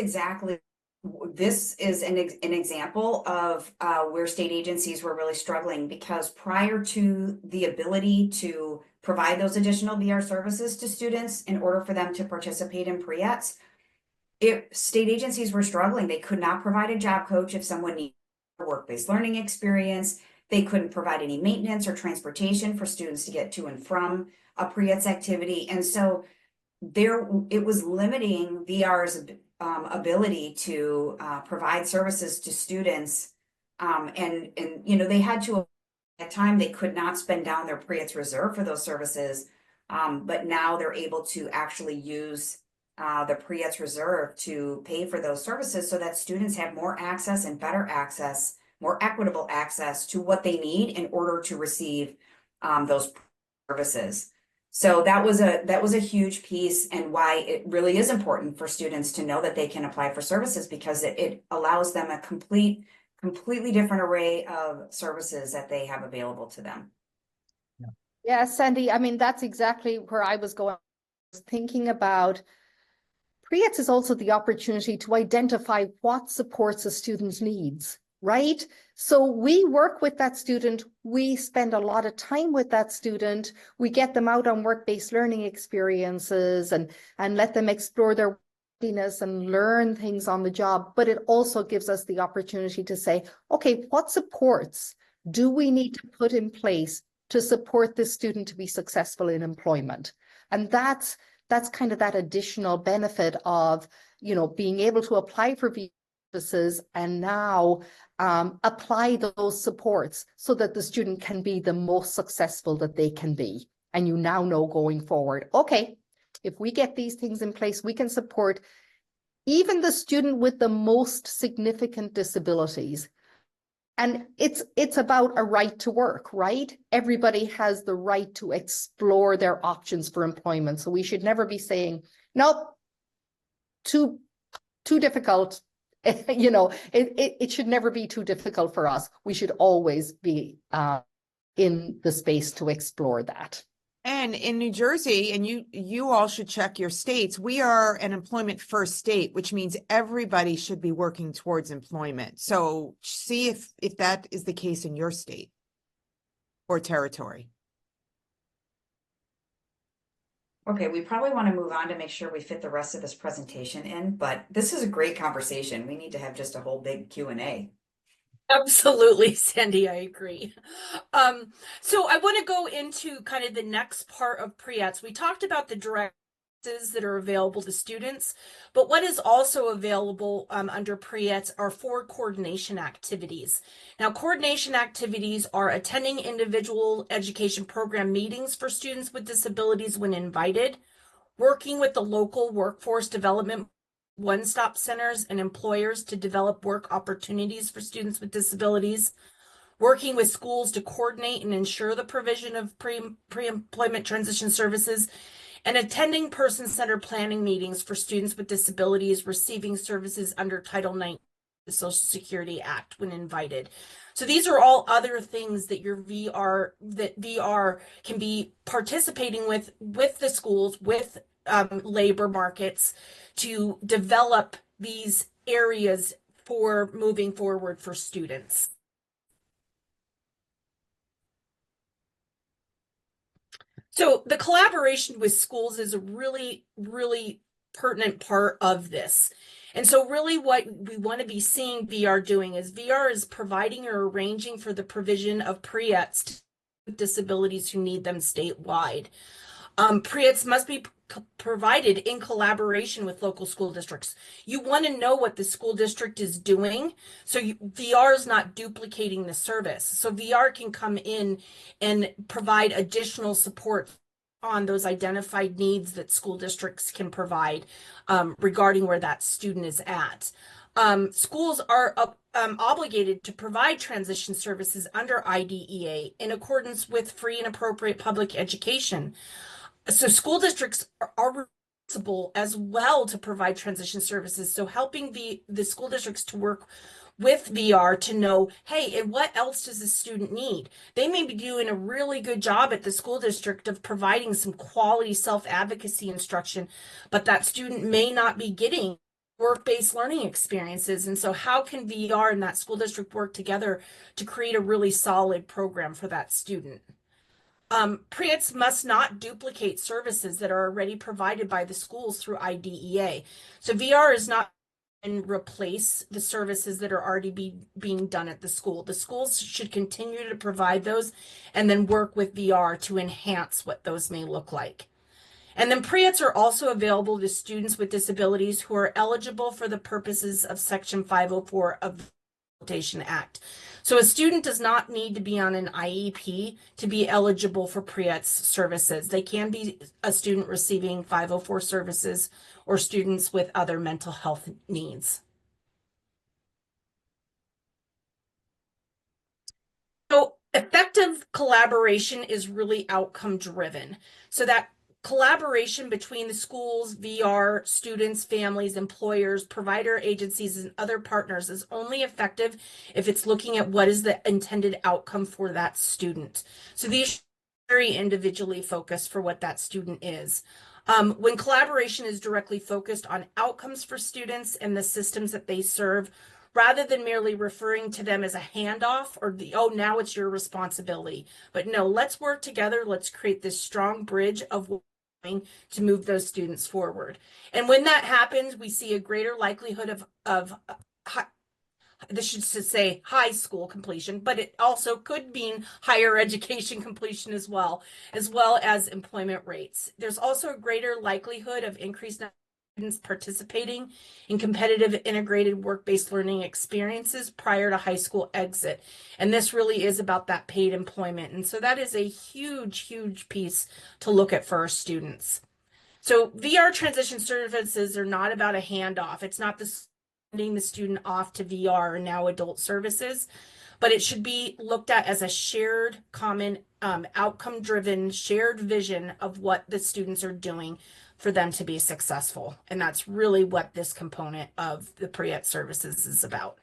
an example of where state agencies were really struggling, because prior to the ability to provide those additional VR services to students in order for them to participate in pre-ETS, state agencies were struggling. They could not provide a job coach if someone needed work-based learning experience. They couldn't provide any maintenance or transportation for students to get to and from a pre-ETS activity. And so it was limiting VR's ability to provide services to students. And they had to, at time, they could not spend down their pre-ETS reserve for those services. But now they're able to actually use the pre-ETS reserve to pay for those services so that students have more access and better access, more equitable access to what they need in order to receive those services. So that was a huge piece, and why it really is important for students to know that they can apply for services, because it allows them a completely different array of services that they have available to them. Yeah, Sandy, I mean, that's exactly where I was going. I was thinking about pre-ETS is also the opportunity to identify what supports a student's needs, right? So we work with that student, we spend a lot of time with that student, we get them out on work-based learning experiences and let them explore their worthiness and learn things on the job. But it also gives us the opportunity to say, okay, what supports do we need to put in place to support this student to be successful in employment? And that's kind of that additional benefit of, being able to apply for services and now apply those supports so that the student can be the most successful that they can be. And you now know going forward, okay, if we get these things in place, we can support even the student with the most significant disabilities. And it's about a right to work, right? Everybody has the right to explore their options for employment. So we should never be saying, nope, too difficult. It should never be too difficult for us. We should always be in the space to explore that. And in New Jersey, and you all should check your states, we are an employment first state, which means everybody should be working towards employment. So see if that is the case in your state or territory. Okay, we probably want to move on to make sure we fit the rest of this presentation in, but this is a great conversation. We need to have just a whole big Q&A. Absolutely, Sandy, I agree. So I want to go into kind of the next part of pre-ETS. We talked about the directives that are available to students, but what is also available under pre-ETS are 4 coordination activities. Now, coordination activities are attending individual education program meetings for students with disabilities when invited, working with the local workforce development one-stop centers and employers to develop work opportunities for students with disabilities, working with schools to coordinate and ensure the provision of pre-employment transition services, and attending person-centered planning meetings for students with disabilities receiving services under Title 19 the Social Security Act when invited. So these are all other things that VR can be participating with the schools, with labor markets, to develop these areas for moving forward for students. So the collaboration with schools is a really, really pertinent part of this. And so really what we want to be seeing VR doing is VR is providing or arranging for the provision of pre-ETS to disabilities who need them statewide. Pre-ETS must be provided in collaboration with local school districts. You want to know what the school district is doing, so VR is not duplicating the service. So VR can come in and provide additional support on those identified needs that school districts can provide regarding where that student is at. Schools are obligated to provide transition services under IDEA in accordance with free and appropriate public education. So school districts are responsible as well to provide transition services. So helping the school districts to work with VR to know, hey, and what else does the student need? They may be doing a really good job at the school district of providing some quality self-advocacy instruction, but that student may not be getting work-based learning experiences. And so how can VR and that school district work together to create a really solid program for that student? Pre-ETS must not duplicate services that are already provided by the schools through IDEA. So VR is not and replace the services that are already being done at the school. The schools should continue to provide those and then work with VR to enhance what those may look like. And then pre-ETS are also available to students with disabilities who are eligible for the purposes of Section 504 of the Rehabilitation Act. So a student does not need to be on an IEP to be eligible for pre-ETS services. They can be a student receiving 504 services or students with other mental health needs. So effective collaboration is really outcome driven. So that collaboration between the schools, VR, students, families, employers, provider agencies, and other partners is only effective if it's looking at what is the intended outcome for that student. So these are very individually focused for what that student is. When collaboration is directly focused on outcomes for students and the systems that they serve, rather than merely referring to them as a handoff or oh, now it's your responsibility. But no, let's work together. Let's create this strong bridge of to move those students forward. And when that happens, we see a greater likelihood of this should say high school completion, but it also could mean higher education completion as well as employment rates. There's also a greater likelihood of increased students participating in competitive integrated work-based learning experiences prior to high school exit. And this really is about that paid employment. And so that is a huge, huge piece to look at for our students. So VR transition services are not about a handoff. It's not sending the student off to VR or now adult services, but it should be looked at as a shared, common, outcome-driven, shared vision of what the students are doing for them to be successful. And that's really what this component of the pre-ETS services is about.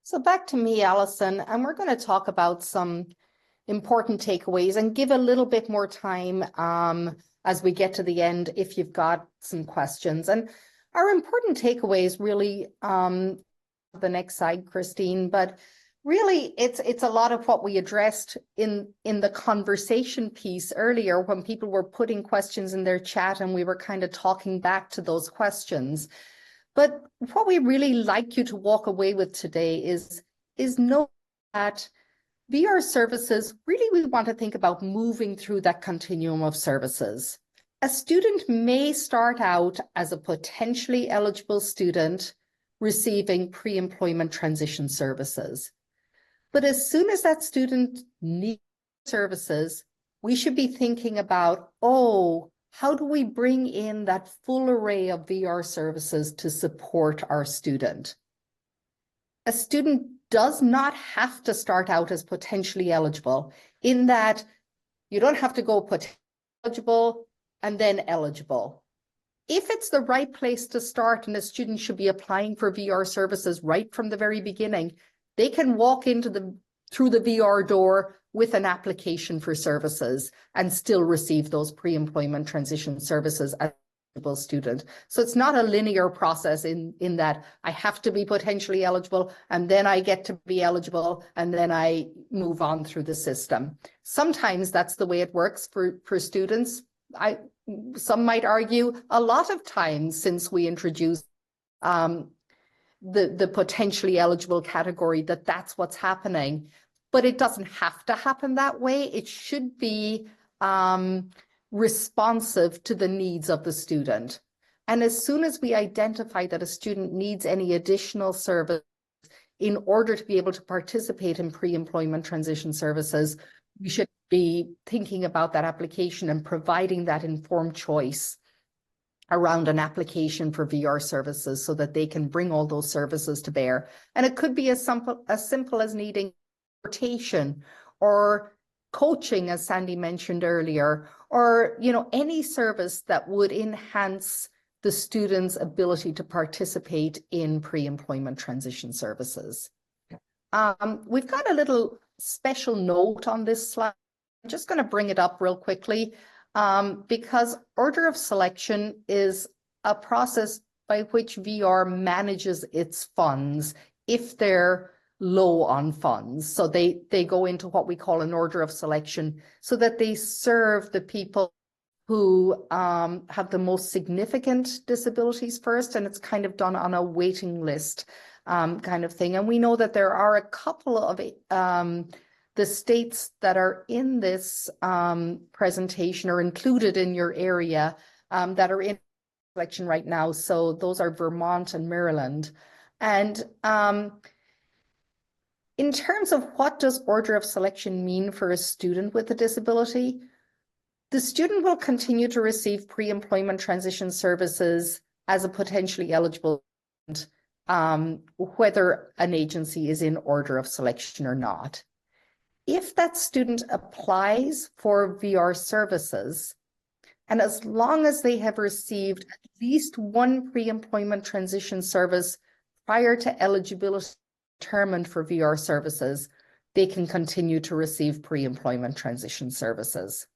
So back to me, Allison, and we're going to talk about some important takeaways and give a little bit more time as we get to the end if you've got some questions. And our important takeaways really, the next slide, Christine, but really it's a lot of what we addressed in the conversation piece earlier when people were putting questions in their chat and we were kind of talking back to those questions. But what we really like you to walk away with today is know that VR services, really we want to think about moving through that continuum of services. A student may start out as a potentially eligible student receiving pre-employment transition services. But as soon as that student needs services, we should be thinking about, oh, how do we bring in that full array of VR services to support our student? A student does not have to start out as potentially eligible, in that you don't have to go potentially eligible and then eligible. If it's the right place to start and a student should be applying for VR services right from the very beginning, they can walk into through the VR door with an application for services and still receive those pre-employment transition services as an eligible student. So it's not a linear process in that I have to be potentially eligible and then I get to be eligible and then I move on through the system. Sometimes that's the way it works for students. Some might argue a lot of times since we introduced the potentially eligible category that's what's happening, but it doesn't have to happen that way. It should be responsive to the needs of the student. And as soon as we identify that a student needs any additional service in order to be able to participate in pre-employment transition services, we should be thinking about that application and providing that informed choice around an application for VR services so that they can bring all those services to bear. And it could be as simple as needing transportation or coaching, as Sandy mentioned earlier, or any service that would enhance the student's ability to participate in pre-employment transition services. We've got a little special note on this slide. I'm just going to bring it up real quickly because order of selection is a process by which VR manages its funds if they're low on funds. So they go into what we call an order of selection so that they serve the people who have the most significant disabilities first, and it's kind of done on a waiting list kind of thing. And we know that there are a couple of the states that are in this presentation or included in your area that are in selection right now. So those are Vermont and Maryland. And in terms of what does order of selection mean for a student with a disability, the student will continue to receive pre-employment transition services as a potentially eligible student, whether an agency is in order of selection or not. If that student applies for VR services, and as long as they have received at least one pre-employment transition service prior to eligibility determined for VR services, they can continue to receive pre-employment transition services.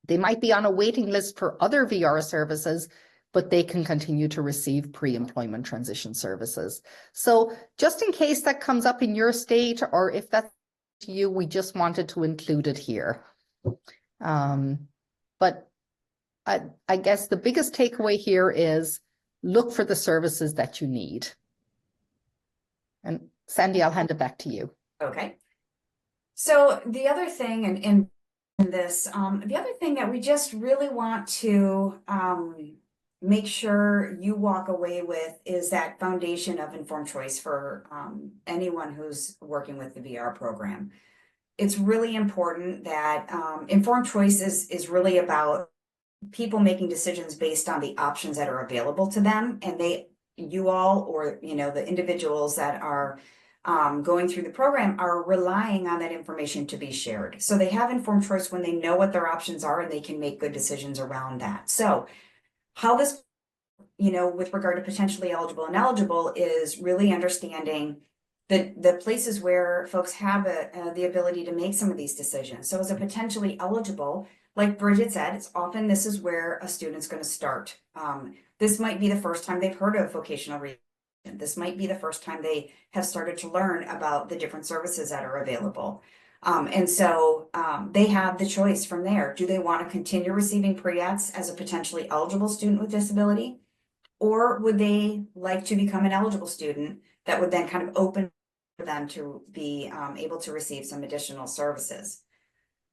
They might be on a waiting list for other VR services, but they can continue to receive pre-employment transition services. So just in case that comes up in your state, or if that's to you, we just wanted to include it here. But I guess the biggest takeaway here is look for the services that you need. And Sandy, I'll hand it back to you. Okay. So the other thing in this, the other thing that we just really want to make sure you walk away with is that foundation of informed choice for anyone who's working with the VR program. It's really important that informed choice is really about people making decisions based on the options that are available to them, and you all, or the individuals that are going through the program are relying on that information to be shared. So they have informed choice when they know what their options are and they can make good decisions around that. So how this, with regard to potentially eligible and eligible, is really understanding the places where folks have the ability to make some of these decisions. So as a potentially eligible, like Bridget said, this is where a student's going to start. This might be the first time they've heard of vocational rehabilitation. This might be the first time they have started to learn about the different services that are available. And so they have the choice from there. Do they want to continue receiving pre-ETS as a potentially eligible student with disability? Or would they like to become an eligible student that would then kind of open for them to be able to receive some additional services?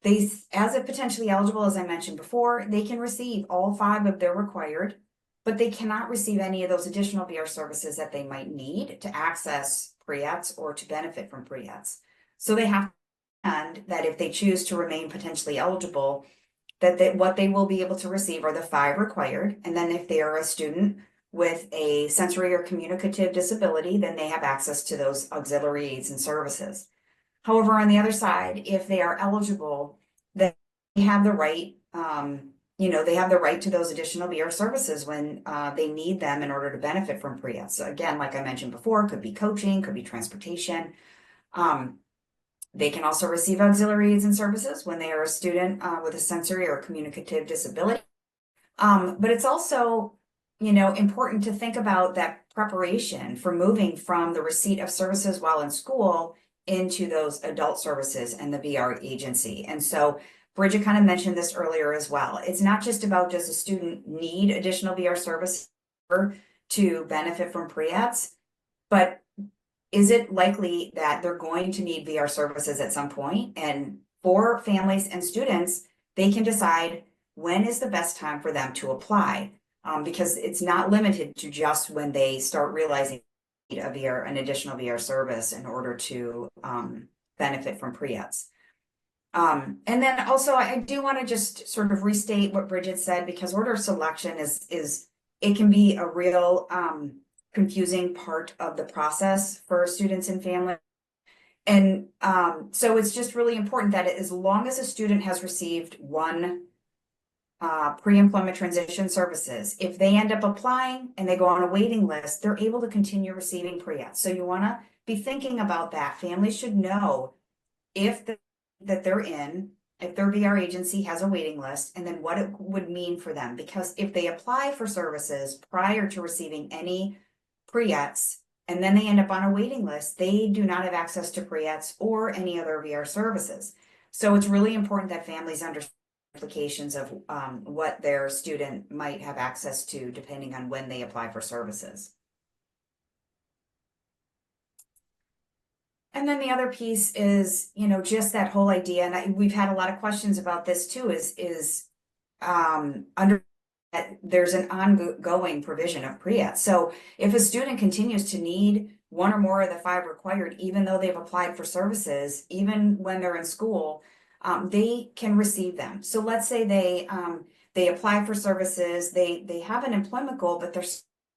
As a potentially eligible, as I mentioned before, they can receive all 5 of their required, but they cannot receive any of those additional VR services that they might need to access pre-ETS or to benefit from pre-ETS. So they have to understand that if they choose to remain potentially eligible, that what they will be able to receive are the 5 required. And then if they are a student with a sensory or communicative disability, then they have access to those auxiliary aids and services. However, on the other side, if they are eligible, then they have the right, they have the right to those additional VR services when they need them in order to benefit from Pre-ETS. So again, like I mentioned before, could be coaching, could be transportation. They can also receive auxiliary aids and services when they are a student with a sensory or communicative disability. But it's also, important to think about that preparation for moving from the receipt of services while in school into those adult services and the VR agency. And so Bridget kind of mentioned this earlier as well. It's not just about, does a student need additional VR services to benefit from Pre-ETS, but is it likely that they're going to need VR services at some point? And for families and students, they can decide when is the best time for them to apply, because it's not limited to just when they start realizing an additional VR service in order to benefit from Pre-ETS. And then also I do want to just sort of restate what Bridget said, because order of selection is it can be a real confusing part of the process for students and families. And so it's just really important that as long as a student has received one pre-employment transition services, if they end up applying and they go on a waiting list, they're able to continue receiving Pre-ETS. So you want to be thinking about that. Families should know that they're in, if their VR agency has a waiting list, and then what it would mean for them. Because if they apply for services prior to receiving any Pre-ETS, and then they end up on a waiting list, they do not have access to Pre-ETS or any other VR services. So it's really important that families understand implications of what their student might have access to depending on when they apply for services. And then the other piece is, just that whole idea, and we've had a lot of questions about this too, is there's an ongoing provision of Pre-ETS. So if a student continues to need one or more of the 5 required, even though they've applied for services, even when they're in school, they can receive them. So let's say they apply for services, they have an employment goal, but they're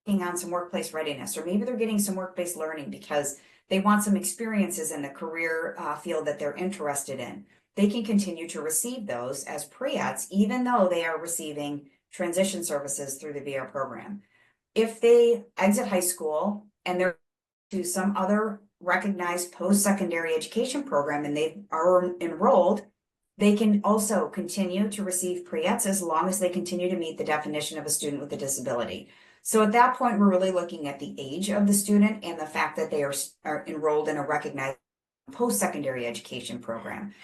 working on some workplace readiness, or maybe they're getting some work-based learning because they want some experiences in the career field that they're interested in. They can continue to receive those as Pre-ETS, even though they are receiving transition services through the VR program. If they exit high school and they're to some other recognized post-secondary education program and they are enrolled, they can also continue to receive Pre-ETS as long as they continue to meet the definition of a student with a disability. So at that point, we're really looking at the age of the student and the fact that they are enrolled in a recognized post-secondary education program.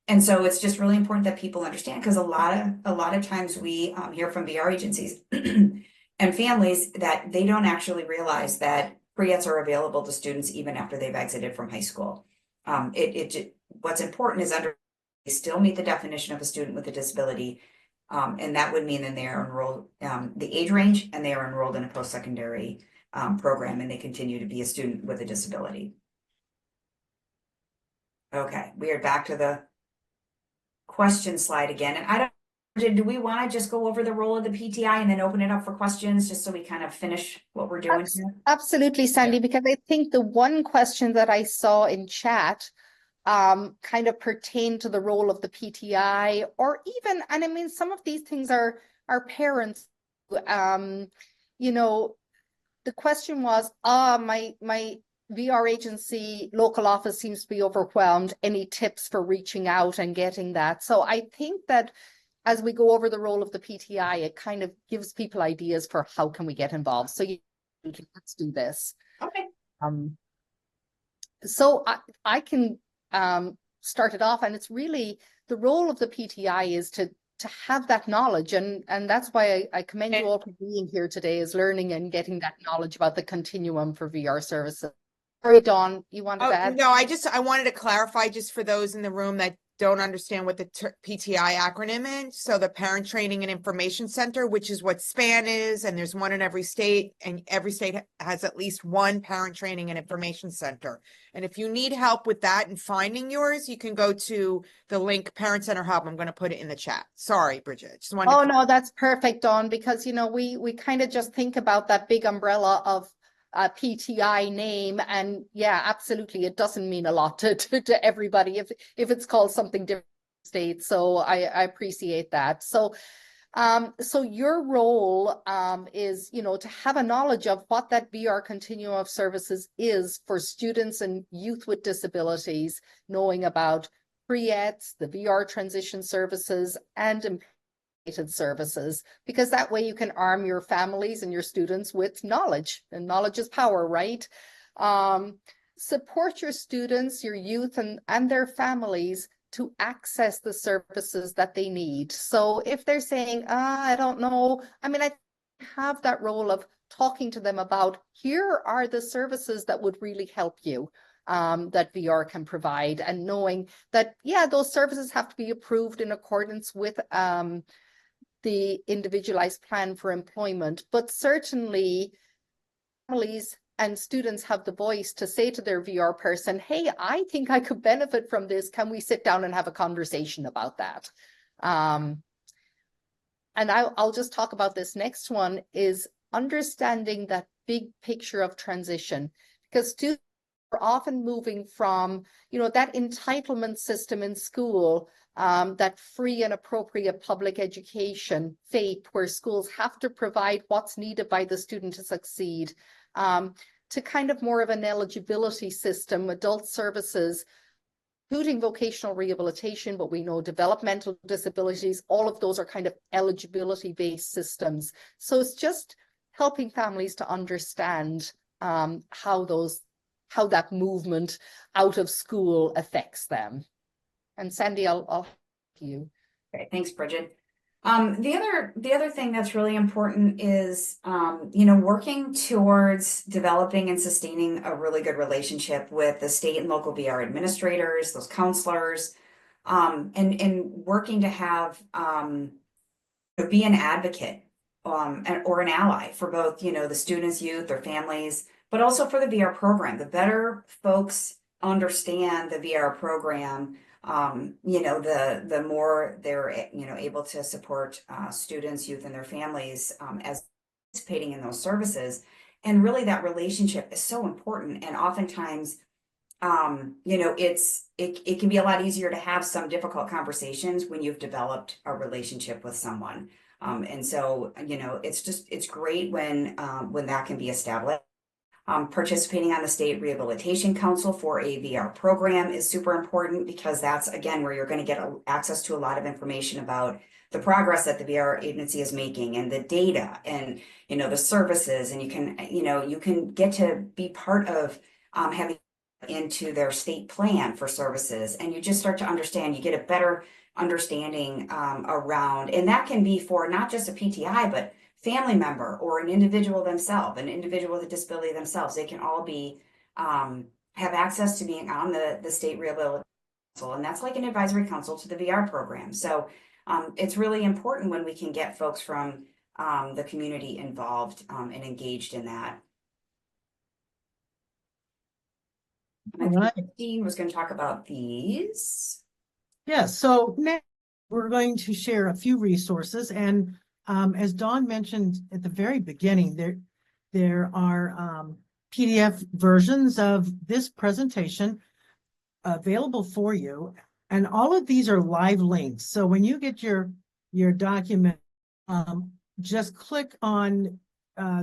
And so it's just really important that people understand, because a lot of times we hear from VR agencies and families that they don't actually realize that Pre-ETS are available to students even after they've exited from high school. What's important is they still meet the definition of a student with a disability. And that would mean that they are enrolled, the age range, and they are enrolled in a post-secondary program, and they continue to be a student with a disability. Okay, we are back to the question slide again. And do we want to just go over the role of the PTI and then open it up for questions, just so we kind of finish what we're doing here? Absolutely, Sandy, because I think the one question that I saw in chat kind of pertain to the role of the PTI, or even, and I mean, some of these things are parents, the question was, my VR agency local office seems to be overwhelmed. Any tips for reaching out and getting that? So I think that as we go over the role of the PTI, it kind of gives people ideas for how can we get involved. So let's do this. Okay. So I can start it off, and it's really the role of the PTI is to have that knowledge, and that's why I commend you all for being here today, is learning and getting that knowledge about the continuum for VR services. Sorry, Dawn, you wanted to add? No, I wanted to clarify just for those in the room that don't understand what the PTI acronym is. So the Parent Training and Information Center, which is what SPAN is, and there's one in every state, and every state has at least one Parent Training and Information Center. And if you need help with that and finding yours, you can go to the link Parent Center Hub. I'm going to put it in the chat. Sorry, Bridget. Just wanted Oh, to... no, that's perfect, Dawn, because, you know, we kind of just think about that big umbrella of PTI name, and yeah, absolutely, it doesn't mean a lot to everybody if it's called something different in the state. So I appreciate that. So so your role is, you know, to have a knowledge of what that VR continuum of services is for students and youth with disabilities, knowing about Pre-ETS, the VR transition services, and services, because that way you can arm your families and your students with knowledge, and knowledge is power, right? Support your students, your youth, and their families to access the services that they need. So if they're saying, I don't know, I mean, I have that role of talking to them about, here are the services that would really help you, that VR can provide, and knowing that, yeah, those services have to be approved in accordance with the individualized plan for employment, but certainly families and students have the voice to say to their VR person, hey, I think I could benefit from this. Can we sit down and have a conversation about that? And I'll just talk about this next one, is understanding that big picture of transition, because students are often moving from, you know, that entitlement system in school, that free and appropriate public education, FAPE, where schools have to provide what's needed by the student to succeed, to kind of more of an eligibility system, adult services, including vocational rehabilitation, but we know developmental disabilities, all of those are kind of eligibility-based systems. So it's just helping families to understand how that movement out of school affects them. And Sandy, I'll help you. Okay, thanks, Bridget. The other thing that's really important is, you know, working towards developing and sustaining a really good relationship with the state and local VR administrators, those counselors, and working to have, be an advocate, or an ally for both, you know, the students, youth, their families, but also for the VR program. The better folks understand the VR program, you know, the more they're, you know, able to support students, youth, and their families as participating in those services. And really, that relationship is so important. And oftentimes, you know, it can be a lot easier to have some difficult conversations when you've developed a relationship with someone. And so, you know, it's great when that can be established. Participating on the State Rehabilitation Council for a VR program is super important, because that's, again, where you're going to get access to a lot of information about the progress that the VR agency is making, and the data, and, you know, the services, and you can get to be part of having into their state plan for services, and you just start to understand, you get a better understanding around, and that can be for not just a PTI, but family member or an individual themselves, an individual with a disability themselves. They can all be have access to being on the State Rehabilitation Council, and that's like an advisory council to the VR program. So it's really important when we can get folks from the community involved and engaged in that. And I think Christine was going to talk about these. Yeah, so next we're going to share a few resources, and as Dawn mentioned at the very beginning, there are PDF versions of this presentation available for you, and all of these are live links. So when you get your document, just click on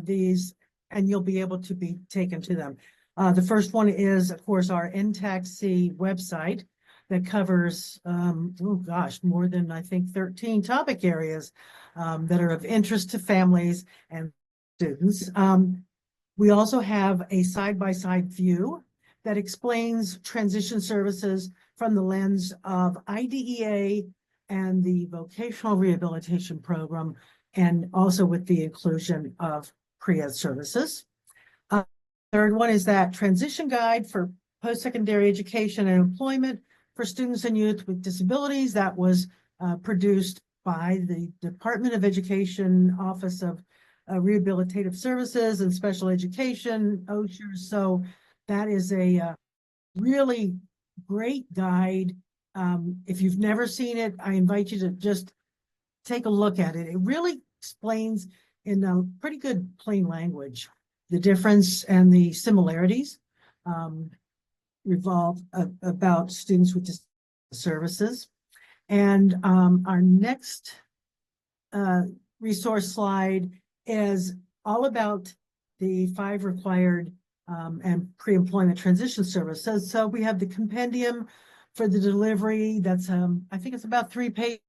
these and you'll be able to be taken to them. The first one is, of course, our NTACT-C website that covers, oh gosh, more than, I think, 13 topic areas that are of interest to families and students. We also have a side-by-side view that explains transition services from the lens of IDEA and the Vocational Rehabilitation Program, and also with the inclusion of Pre-ETS services. Third one is that transition guide for post-secondary education and employment for students and youth with disabilities that was produced by the Department of Education Office of Rehabilitative Services and Special Education, OSHER. So that is a really great guide. If you've never seen it, I invite you to just take a look at it. It really explains in a pretty good plain language the difference and the similarities revolve about students with services. And our next resource slide is all about the 5 required and pre-employment transition services. So we have the compendium for the delivery. That's I think it's about 3 pages,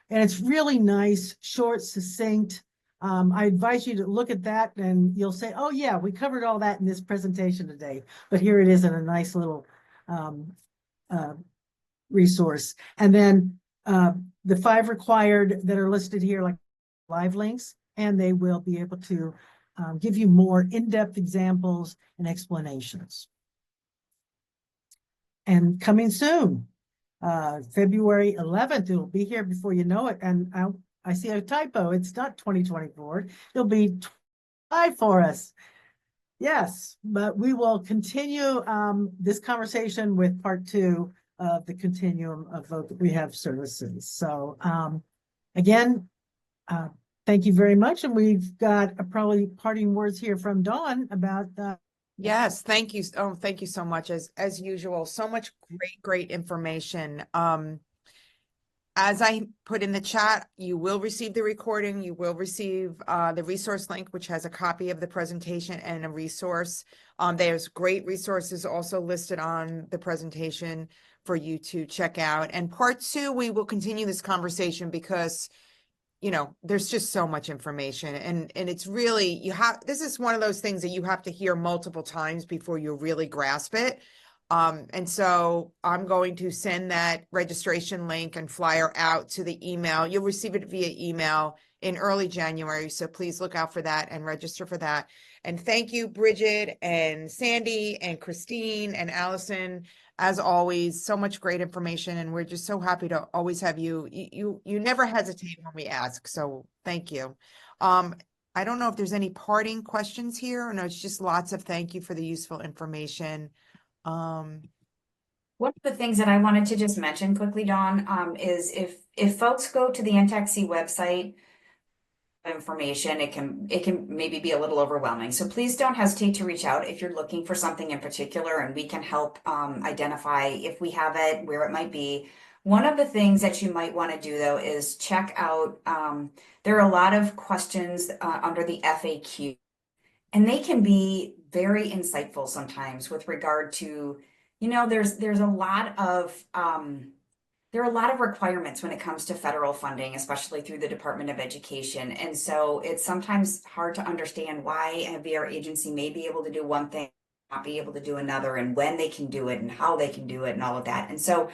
and it's really nice, short, succinct. I advise you to look at that and you'll say, oh yeah, we covered all that in this presentation today, but here it is in a nice little resource. And then the 5 required that are listed here, like live links, and they will be able to give you more in-depth examples and explanations. And coming soon, February 11th, it'll be here before you know it. And I see a typo. It's not 2024. It'll be 25 for us. Yes, but we will continue this conversation with part 2 of the continuum of rehab services. So again, thank you very much. And we've got probably parting words here from Dawn about Yes, thank you. Oh, thank you so much. As usual, so much great information. As I put in the chat, you will receive the recording. You will receive the resource link, which has a copy of the presentation and a resource. There's great resources also listed on the presentation for you to check out. And part 2, we will continue this conversation because, you know, there's just so much information, and it's really, this is one of those things that you have to hear multiple times before you really grasp it. And so I'm going to send that registration link and flyer out to the email. You'll receive it via email in early January. So please look out for that and register for that. And thank you, Bridget and Sandy and Christine and Allison. As always, so much great information. And we're just so happy to always have you. You never hesitate when we ask. So thank you. I don't know if there's any parting questions here, or no, it's just lots of thank you for the useful information. One of the things that I wanted to just mention quickly, Dawn, is if folks go to the NTACT-C website information, it can maybe be a little overwhelming. So please don't hesitate to reach out if you're looking for something in particular, and we can help identify if we have it, where it might be. One of the things that you might want to do though is check out, there are a lot of questions under the FAQ, and they can be very insightful sometimes with regard to, you know, there's a lot of there are a lot of requirements when it comes to federal funding, especially through the Department of Education. And so it's sometimes hard to understand why a VR agency may be able to do one thing, not be able to do another, and when they can do it and how they can do it and all of that. And so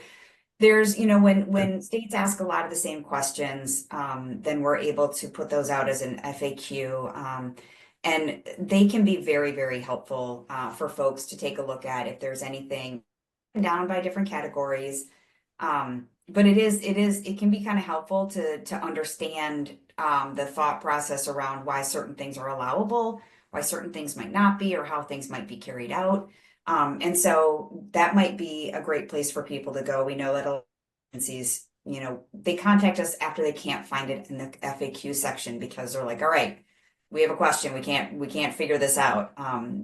there's, you know, when states ask a lot of the same questions, then we're able to put those out as an FAQ. And they can be very, very helpful for folks to take a look at if there's anything down by different categories. But it can be kind of helpful to understand the thought process around why certain things are allowable, why certain things might not be, or how things might be carried out. And so that might be a great place for people to go. We know that a lot of agencies, you know, they contact us after they can't find it in the FAQ section because they're like, all right, we have a question, we can't figure this out.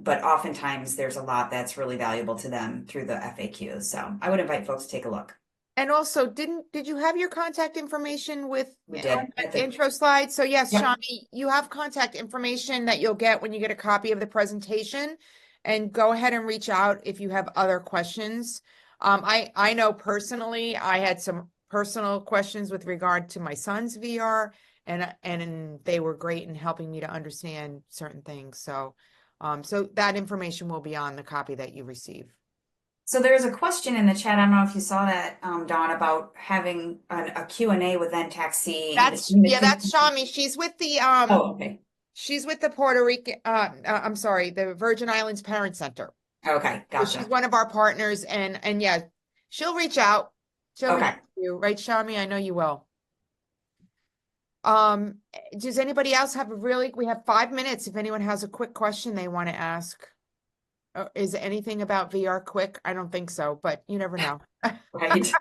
But oftentimes there's a lot that's really valuable to them through the FAQs. So I would invite folks to take a look. And also, did you have your contact information with We did. the intro slide? So yes, Yep. Shami, you have contact information that you'll get when you get a copy of the presentation, and go ahead and reach out if you have other questions. I know personally, I had some personal questions with regard to my son's VR, and they were great in helping me to understand certain things. So, so that information will be on the copy that you receive. So there's a question in the chat. I don't know if you saw that, Dawn, about having a Q&A with NTACT-C. That's Shami. She's with the Oh, okay. She's with the Puerto Rican, I'm sorry, the Virgin Islands Parent Center. Okay, So gotcha. she's one of our partners, and yeah, She'll reach out. She'll reach Okay. out to you, right, Shami? I know you will. Does anybody else have we have 5 minutes if anyone has a quick question they want to ask. Is anything about VR quick? I don't think so, but you never know. Right.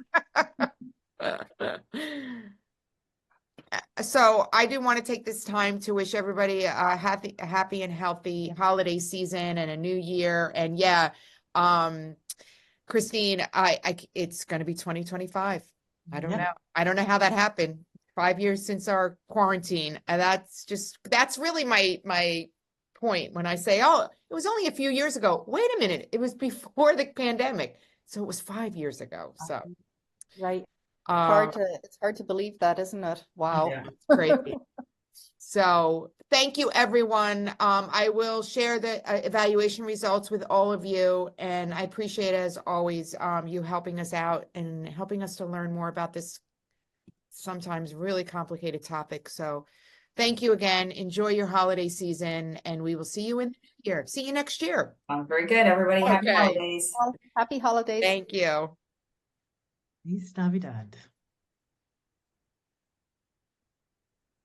So I do want to take this time to wish everybody a happy and healthy holiday season and a new year. And yeah, Christine, it's going to be 2025. I don't Yeah. know. I don't know how that happened. 5 years since our quarantine. And that's really my point when I say, oh, it was only a few years ago. Wait a minute. It was before the pandemic. So it was 5 years ago. So, Right. um, It's hard to believe that, isn't it? Wow. Yeah. it's crazy. So thank you, everyone. I will share the evaluation results with all of you, and I appreciate, as always, you helping us out and helping us to learn more about this sometimes really complicated topic. So thank you again. Enjoy your holiday season, and we will see you in the new year. See you next year. Very good, everybody. Happy Okay. holidays. Well, happy holidays. Thank you. Feliz Navidad.